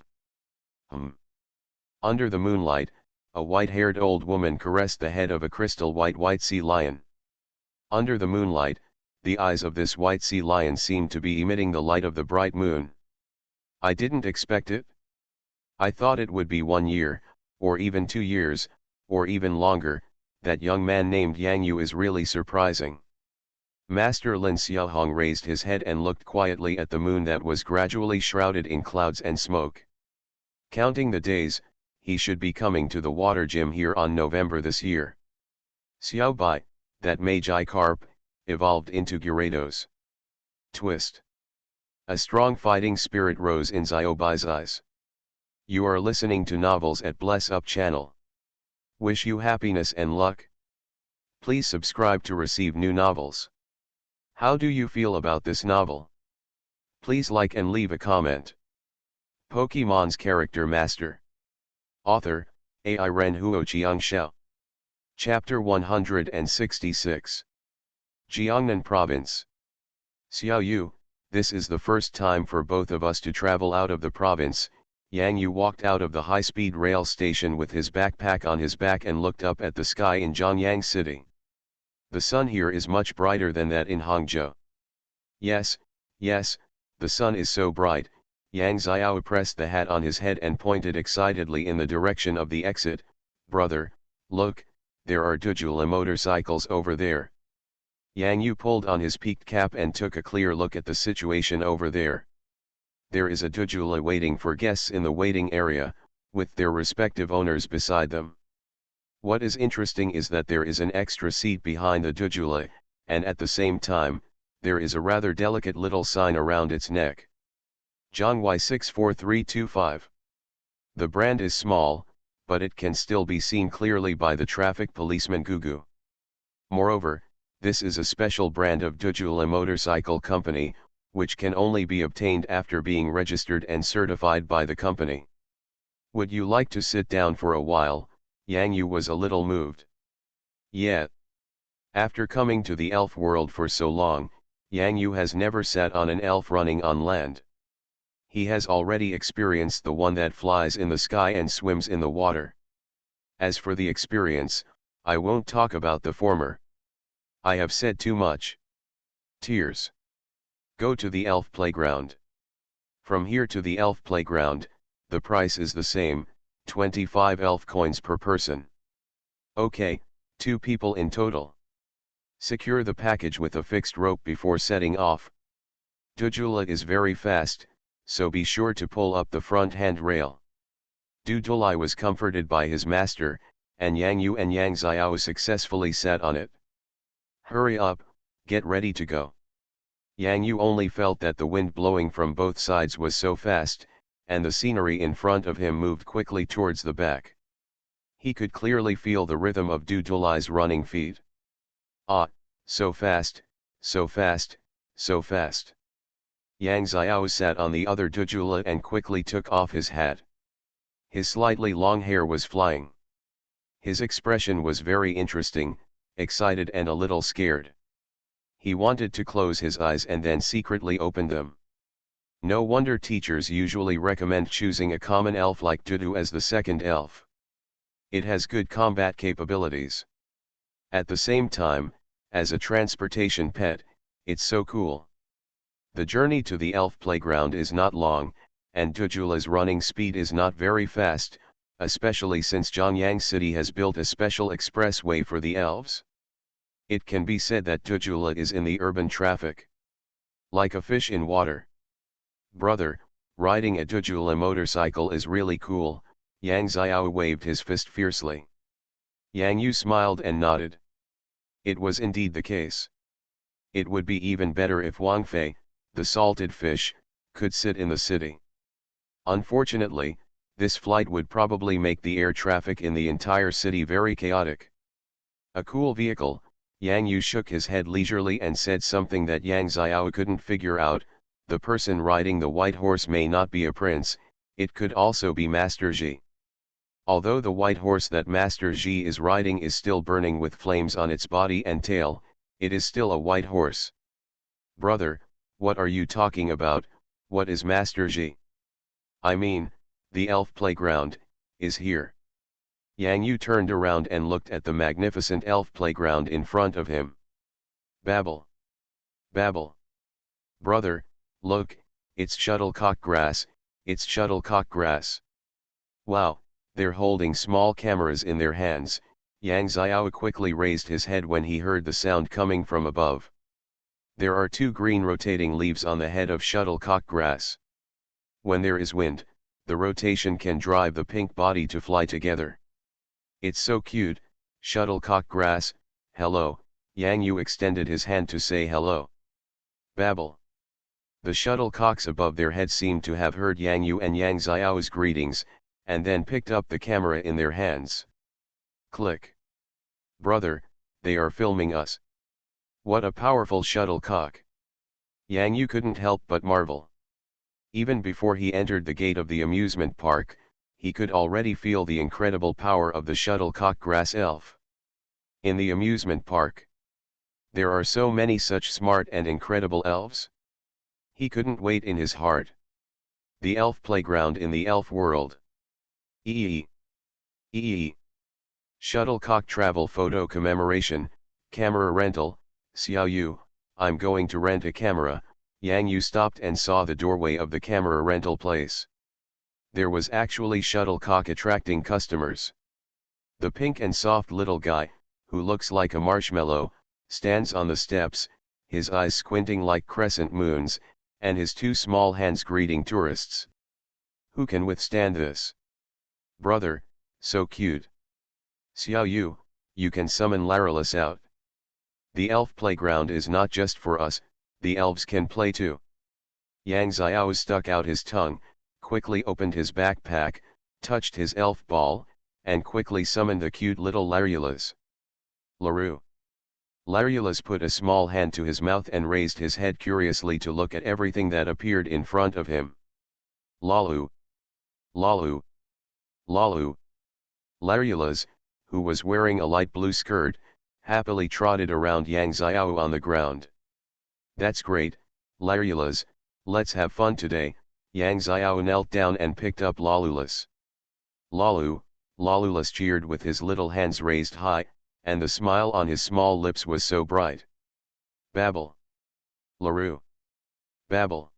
Under the moonlight, a white-haired old woman caressed the head of a crystal white sea lion. Under the moonlight, the eyes of this white sea lion seemed to be emitting the light of the bright moon. I didn't expect it. I thought it would be 1 year, or even 2 years, or even longer. That young man named Yang Yu is really surprising. Master Lin Xiaohong raised his head and looked quietly at the moon that was gradually shrouded in clouds and smoke. Counting the days, he should be coming to the water gym here on November this year. Xiao Bai, that Magi Carp, evolved into Gyarados. Twist. A strong fighting spirit rose in Xiao Bai's eyes. You are listening to Novels at Bless Up channel. Wish you happiness and luck. Please subscribe to receive new novels. How do you feel about this novel? Please like and leave a comment. Pokemon's Character Master. Author, Ai Ren Huo Xiang Xiao. Chapter 166. Jiangnan Province. Xiao Yu, this is the first time for both of us to travel out of the province. Yang Yu walked out of the high-speed rail station with his backpack on his back and looked up at the sky in Zhongyang City. The sun here is much brighter than that in Hangzhou. Yes, yes, the sun is so bright. Yang Xiao pressed the hat on his head and pointed excitedly in the direction of the exit. Brother, look, there are Dujula motorcycles over there. Yang Yu pulled on his peaked cap and took a clear look at the situation over there. There is a Dujula waiting for guests in the waiting area, with their respective owners beside them. What is interesting is that there is an extra seat behind the Dujula, and at the same time, there is a rather delicate little sign around its neck. Zhongwei 64325. The brand is small, but it can still be seen clearly by the traffic policeman Gugu. Moreover, this is a special brand of Dujula Motorcycle Company, which can only be obtained after being registered and certified by the company. Would you like to sit down for a while? Yang Yu was a little moved. Yeah. After coming to the elf world for so long, Yang Yu has never sat on an elf running on land. He has already experienced the one that flies in the sky and swims in the water. As for the experience, I won't talk about the former. I have said too much. Tears. Go to the elf playground. From here to the elf playground, the price is the same, 25 elf coins per person. Okay, 2 people in total. Secure the package with a fixed rope before setting off. Dujula is very fast, so be sure to pull up the front handrail. Dudulai was comforted by his master, and Yang Yu and Yang Xiao successfully sat on it. Hurry up, get ready to go. Yang Yu only felt that the wind blowing from both sides was so fast, and the scenery in front of him moved quickly towards the back. He could clearly feel the rhythm of Dudulai's running feet. Ah, so fast, so fast, so fast. Yang Xiao sat on the other Dujula and quickly took off his hat. His slightly long hair was flying. His expression was very interesting, excited and a little scared. He wanted to close his eyes and then secretly open them. No wonder teachers usually recommend choosing a common elf like Dudu as the second elf. It has good combat capabilities. At the same time, as a transportation pet, it's so cool. The journey to the elf playground is not long, and Dujula's running speed is not very fast, especially since Zhongyang City has built a special expressway for the elves. It can be said that Dujula is in the urban traffic. Like a fish in water. Brother, riding a Dujula motorcycle is really cool. Yang Xiao waved his fist fiercely. Yang Yu smiled and nodded. It was indeed the case. It would be even better if Wang Fei, the salted fish, could sit in the city. Unfortunately, this flight would probably make the air traffic in the entire city very chaotic. A cool vehicle. Yang Yu shook his head leisurely and said something that Yang Xiao couldn't figure out. The person riding the white horse may not be a prince, it could also be Master Ji. Although the white horse that Master Ji is riding is still burning with flames on its body and tail, it is still a white horse. Brother, what are you talking about? What is Master Ji? I mean, the elf playground is here. Yang Yu turned around and looked at the magnificent elf playground in front of him. Babble. Babble. Brother, look, it's shuttlecock grass, it's shuttlecock grass. Wow, they're holding small cameras in their hands. Yang Xiao quickly raised his head when he heard the sound coming from above. There are 2 green rotating leaves on the head of shuttlecock grass. When there is wind, the rotation can drive the pink body to fly together. It's so cute. Shuttlecock grass, hello. Yang Yu extended his hand to say hello. Babble. The shuttlecocks above their heads seemed to have heard Yang Yu and Yang Xiao's greetings, and then picked up the camera in their hands. Click. Brother, they are filming us. What a powerful shuttlecock. Yang Yu couldn't help but marvel. Even before he entered the gate of the amusement park, he could already feel the incredible power of the shuttlecock grass elf. In the amusement park. There are so many such smart and incredible elves. He couldn't wait in his heart. The elf playground in the elf world. Eee. Eee. Shuttlecock travel photo commemoration, camera rental, Xiao Yu, I'm going to rent a camera. Yang Yu stopped and saw the doorway of the camera rental place. There was actually shuttlecock attracting customers. The pink and soft little guy, who looks like a marshmallow, stands on the steps, his eyes squinting like crescent moons, and his two small hands greeting tourists. Who can withstand this? Brother, so cute. Xiao Yu, you can summon Larylus out. The elf playground is not just for us, the elves can play too. Yang Xiao stuck out his tongue, quickly opened his backpack, touched his elf ball, and quickly summoned the cute little Larylus. Laru. Larylus put a small hand to his mouth and raised his head curiously to look at everything that appeared in front of him. Lalu. Lalu. Lalu. Larylus, who was wearing a light blue skirt, happily trotted around Yang Xiao on the ground. That's great, Larylus, let's have fun today. Yang Xiao knelt down and picked up Lalulus. Lalu, Lalulus cheered with his little hands raised high, and the smile on his small lips was so bright. Babble. Laru. Babble.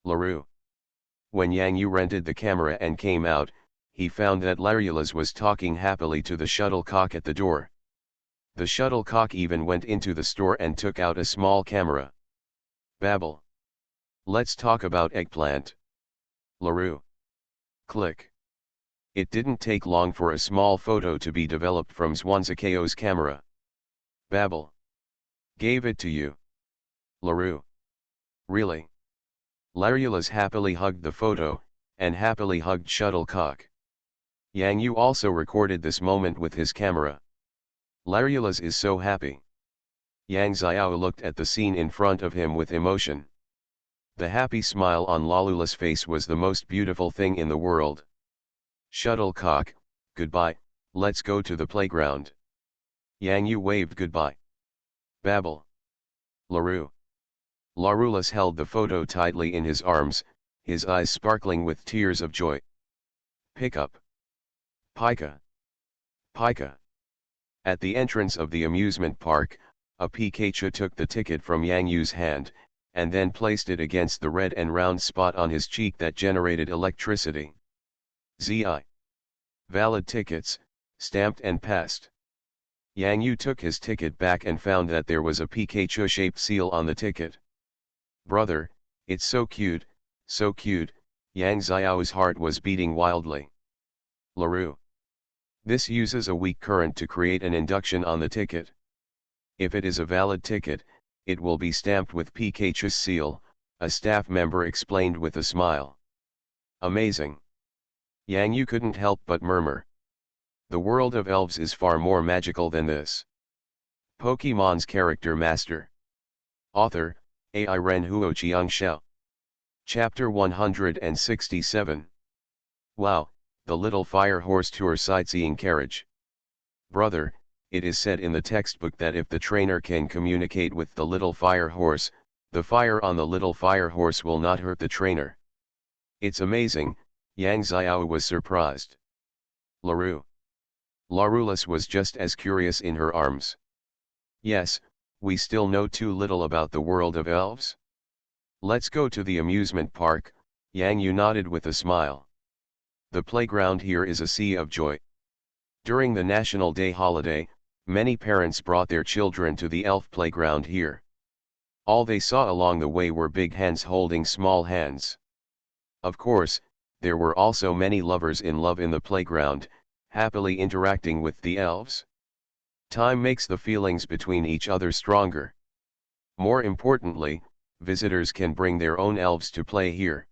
Laru. When Yang Yu rented the camera and came out, he found that Larylus was talking happily to the shuttlecock at the door. The shuttlecock even went into the store and took out a small camera. Babble. Let's talk about eggplant. Laru. Click. It didn't take long for a small photo to be developed from Zwanzikao's camera. Babble. Gave it to you. Laru. Really? Larylus happily hugged the photo, and happily hugged Shuttlecock. Yang Yu also recorded this moment with his camera. Larylus is so happy. Yang Xiao looked at the scene in front of him with emotion. The happy smile on Lalula's face was the most beautiful thing in the world. Shuttlecock, goodbye, let's go to the playground. Yang Yu waved goodbye. Babble. Laru. Larylus held the photo tightly in his arms, his eyes sparkling with tears of joy. Pick up. Pika. Pika. At the entrance of the amusement park, a Pikachu took the ticket from Yang Yu's hand, and then placed it against the red and round spot on his cheek that generated electricity. ZI. Valid tickets, stamped and passed. Yang Yu took his ticket back and found that there was a Pikachu-shaped seal on the ticket. Brother, it's so cute, so cute, Yang Xiao's heart was beating wildly. Laru. This uses a weak current to create an induction on the ticket. If it is a valid ticket, it will be stamped with Pikachu's seal, a staff member explained with a smile. Amazing. Yang Yu couldn't help but murmur. The world of elves is far more magical than this. Pokémon's Character Master. Author, AI Ren Huoqiang Xiao. Chapter 167. Wow, the little fire horse tour sightseeing carriage. Brother, it is said in the textbook that if the trainer can communicate with the little fire horse, the fire on the little fire horse will not hurt the trainer. It's amazing, Yang Xiao was surprised. Laru. Larylus was just as curious in her arms. Yes, we still know too little about the world of elves. Let's go to the amusement park, Yang Yu nodded with a smile. The playground here is a sea of joy. During the National Day holiday, many parents brought their children to the elf playground here. All they saw along the way were big hands holding small hands. Of course, there were also many lovers in love in the playground, happily interacting with the elves. Time makes the feelings between each other stronger. More importantly, visitors can bring their own elves to play here.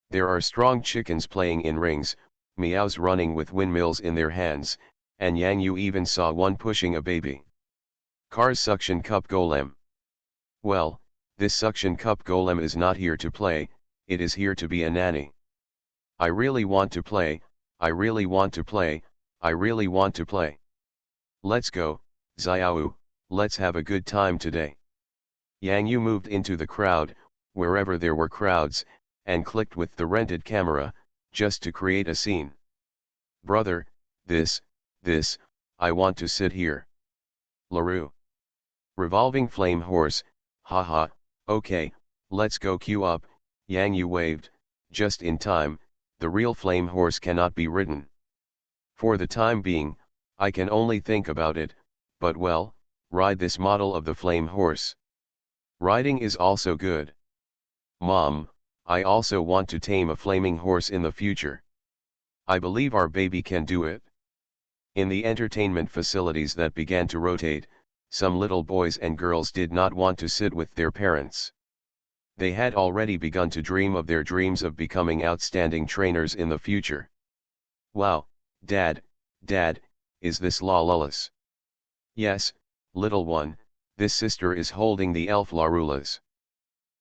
There are strong chickens playing in rings, meows running with windmills in their hands, and Yang Yu even saw one pushing a baby. Cars suction cup golem. Well, this suction cup golem is not here to play, it is here to be a nanny. I really want to play, I really want to play, I really want to play. Let's go, Xiao, let's have a good time today. Yang Yu moved into the crowd, wherever there were crowds, and clicked with the rented camera, just to create a scene. Brother, this, I want to sit here. LaRue. Revolving flame horse, haha, okay, let's go queue up, Yang Yu waved, just in time, the real flame horse cannot be ridden. For the time being, I can only think about it, but well, ride this model of the flame horse. Riding is also good. Mom, I also want to tame a flaming horse in the future. I believe our baby can do it. In the entertainment facilities that began to rotate, some little boys and girls did not want to sit with their parents. They had already begun to dream of their dreams of becoming outstanding trainers in the future. Wow, Dad, is this Lawlulus? Yes, little one, this sister is holding the elf Larulus.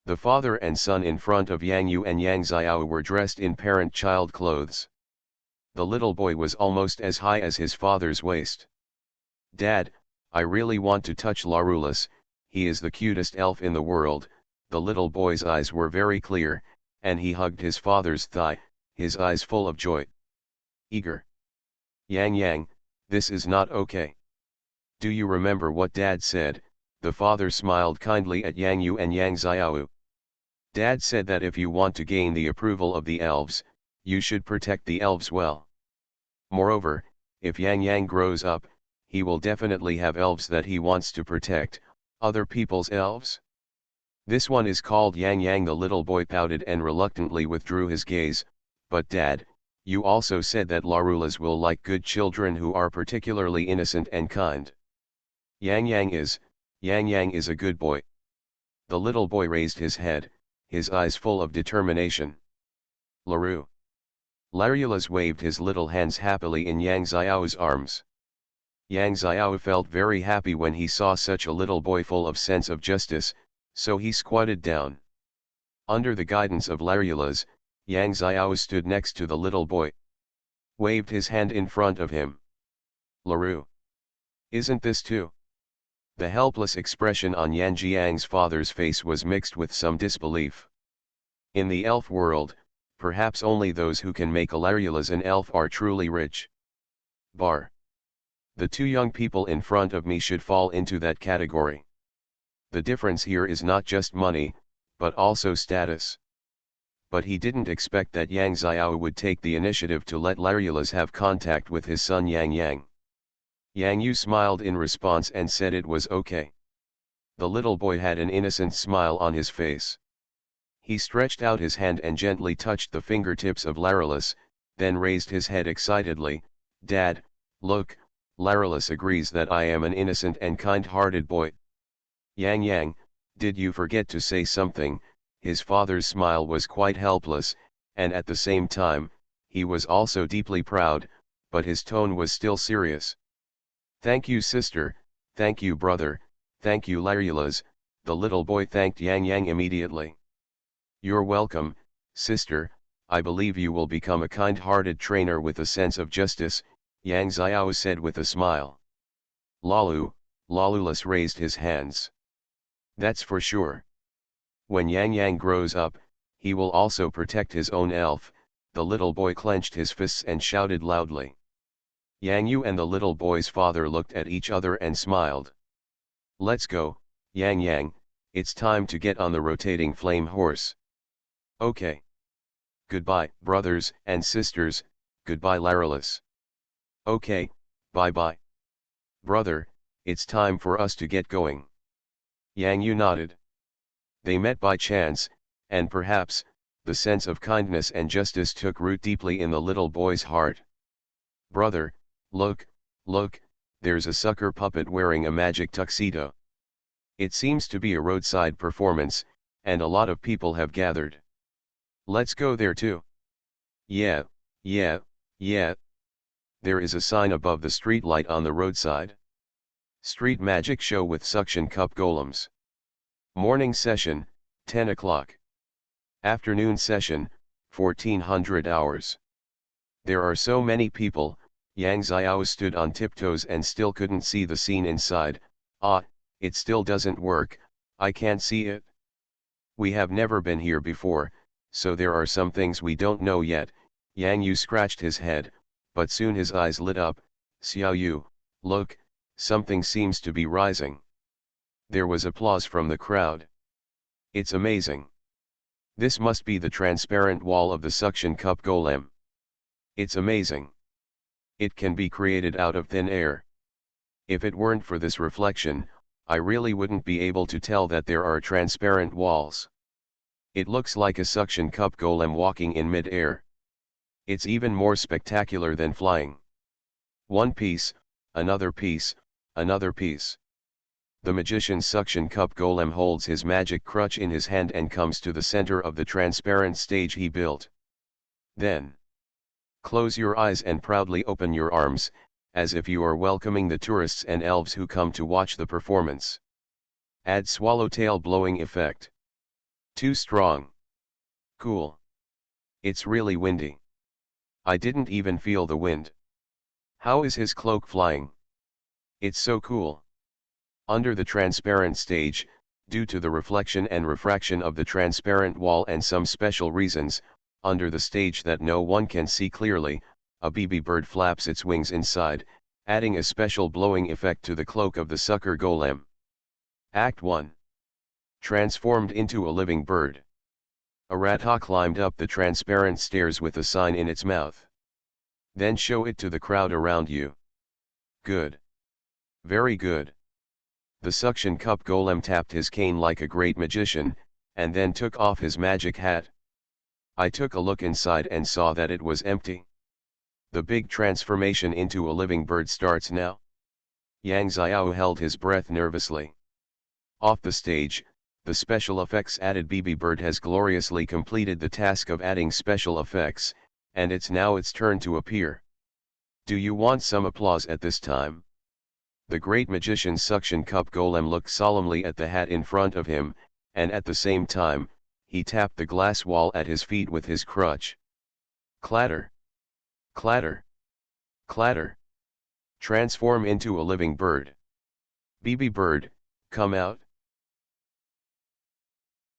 The father and son in front of Yang Yu and Yang Xiao were dressed in parent-child clothes. The little boy was almost as high as his father's waist. Dad, I really want to touch Larulus, he is the cutest elf in the world. The little boy's eyes were very clear, and he hugged his father's thigh, his eyes full of joy. Eager. Yang, this is not okay. Do you remember what Dad said? The father smiled kindly at Yang Yu and Yang Xiao. Dad said that if you want to gain the approval of the elves, you should protect the elves well. Moreover, if Yang grows up, he will definitely have elves that he wants to protect, other people's elves. This one is called Yang. The little boy pouted and reluctantly withdrew his gaze, but Dad, you also said that Larulas will like good children who are particularly innocent and kind. Yang is a good boy. The little boy raised his head, his eyes full of determination. LaRue. Larulus waved his little hands happily in Yang Xiao's arms. Yang Xiao felt very happy when he saw such a little boy full of sense of justice, so he squatted down. Under the guidance of Larulus, Yang Xiao stood next to the little boy. Waved his hand in front of him. LaRue. Isn't this too? The helpless expression on Yan Jiang's father's face was mixed with some disbelief. In the elf world, perhaps only those who can make a Larulus an elf are truly rich. Bar. The two young people in front of me should fall into that category. The difference here is not just money, but also status. But he didn't expect that Yang Xiao would take the initiative to let Larulus have contact with his son Yang. Yang Yu smiled in response and said it was okay. The little boy had an innocent smile on his face. He stretched out his hand and gently touched the fingertips of Larulus, then raised his head excitedly. Dad, look, Larulus agrees that I am an innocent and kind-hearted boy. Yang, did you forget to say something? His father's smile was quite helpless, and at the same time, he was also deeply proud, but his tone was still serious. Thank you sister, thank you brother, thank you Larulus, the little boy thanked Yang immediately. You're welcome, sister, I believe you will become a kind-hearted trainer with a sense of justice, Yang Xiao said with a smile. Larulus raised his hands. That's for sure. When Yang grows up, he will also protect his own elf. The little boy clenched his fists and shouted loudly. Yang Yu and the little boy's father looked at each other and smiled. Let's go, Yang, it's time to get on the rotating flame horse. Okay. Goodbye, brothers and sisters, goodbye Larulus. Okay, bye-bye. Brother, it's time for us to get going. Yang Yu nodded. They met by chance, and perhaps, the sense of kindness and justice took root deeply in the little boy's heart. Brother, look, there's a sucker puppet wearing a magic tuxedo. It seems to be a roadside performance, and a lot of people have gathered. Let's go there too. Yeah. There is a sign above the street light on the roadside. Street magic show with suction cup golems. Morning session, 10 o'clock. Afternoon session, 1400 hours. There are so many people, Yang Xiao stood on tiptoes and still couldn't see the scene inside. Ah, it still doesn't work, I can't see it. We have never been here before, so there are some things we don't know yet. Yang Yu scratched his head, but soon his eyes lit up. Xiao Yu, look, something seems to be rising. There was applause from the crowd. It's amazing. This must be the transparent wall of the suction cup golem. It's amazing. It can be created out of thin air. If it weren't for this reflection, I really wouldn't be able to tell that there are transparent walls. It looks like a suction cup golem walking in mid-air. It's even more spectacular than flying. One piece, another piece, another piece. The magician's suction cup golem holds his magic crutch in his hand and comes to the center of the transparent stage he built. Then, close your eyes and proudly open your arms, as if you are welcoming the tourists and elves who come to watch the performance. Add swallowtail blowing effect. Too strong. Cool. It's really windy. I didn't even feel the wind. How is his cloak flying? It's so cool. Under the transparent stage, due to the reflection and refraction of the transparent wall and some special reasons, under the stage that no one can see clearly, a BB bird flaps its wings inside, adding a special blowing effect to the cloak of the sucker golem. Act 1. Transformed into a living bird. A ratha climbed up the transparent stairs with a sign in its mouth. Then show it to the crowd around you. Good. Very good. The suction cup golem tapped his cane like a great magician, and then took off his magic hat. I took a look inside and saw that it was empty. The big transformation into a living bird starts now. Yang Xiao held his breath nervously. Off the stage, the special effects added BB Bird has gloriously completed the task of adding special effects, and it's now its turn to appear. Do you want some applause at this time? The great magician's suction cup golem looked solemnly at the hat in front of him, and at the same time, he tapped the glass wall at his feet with his crutch. Clatter! Clatter! Clatter! Transform into a living bird. BB Bird, come out.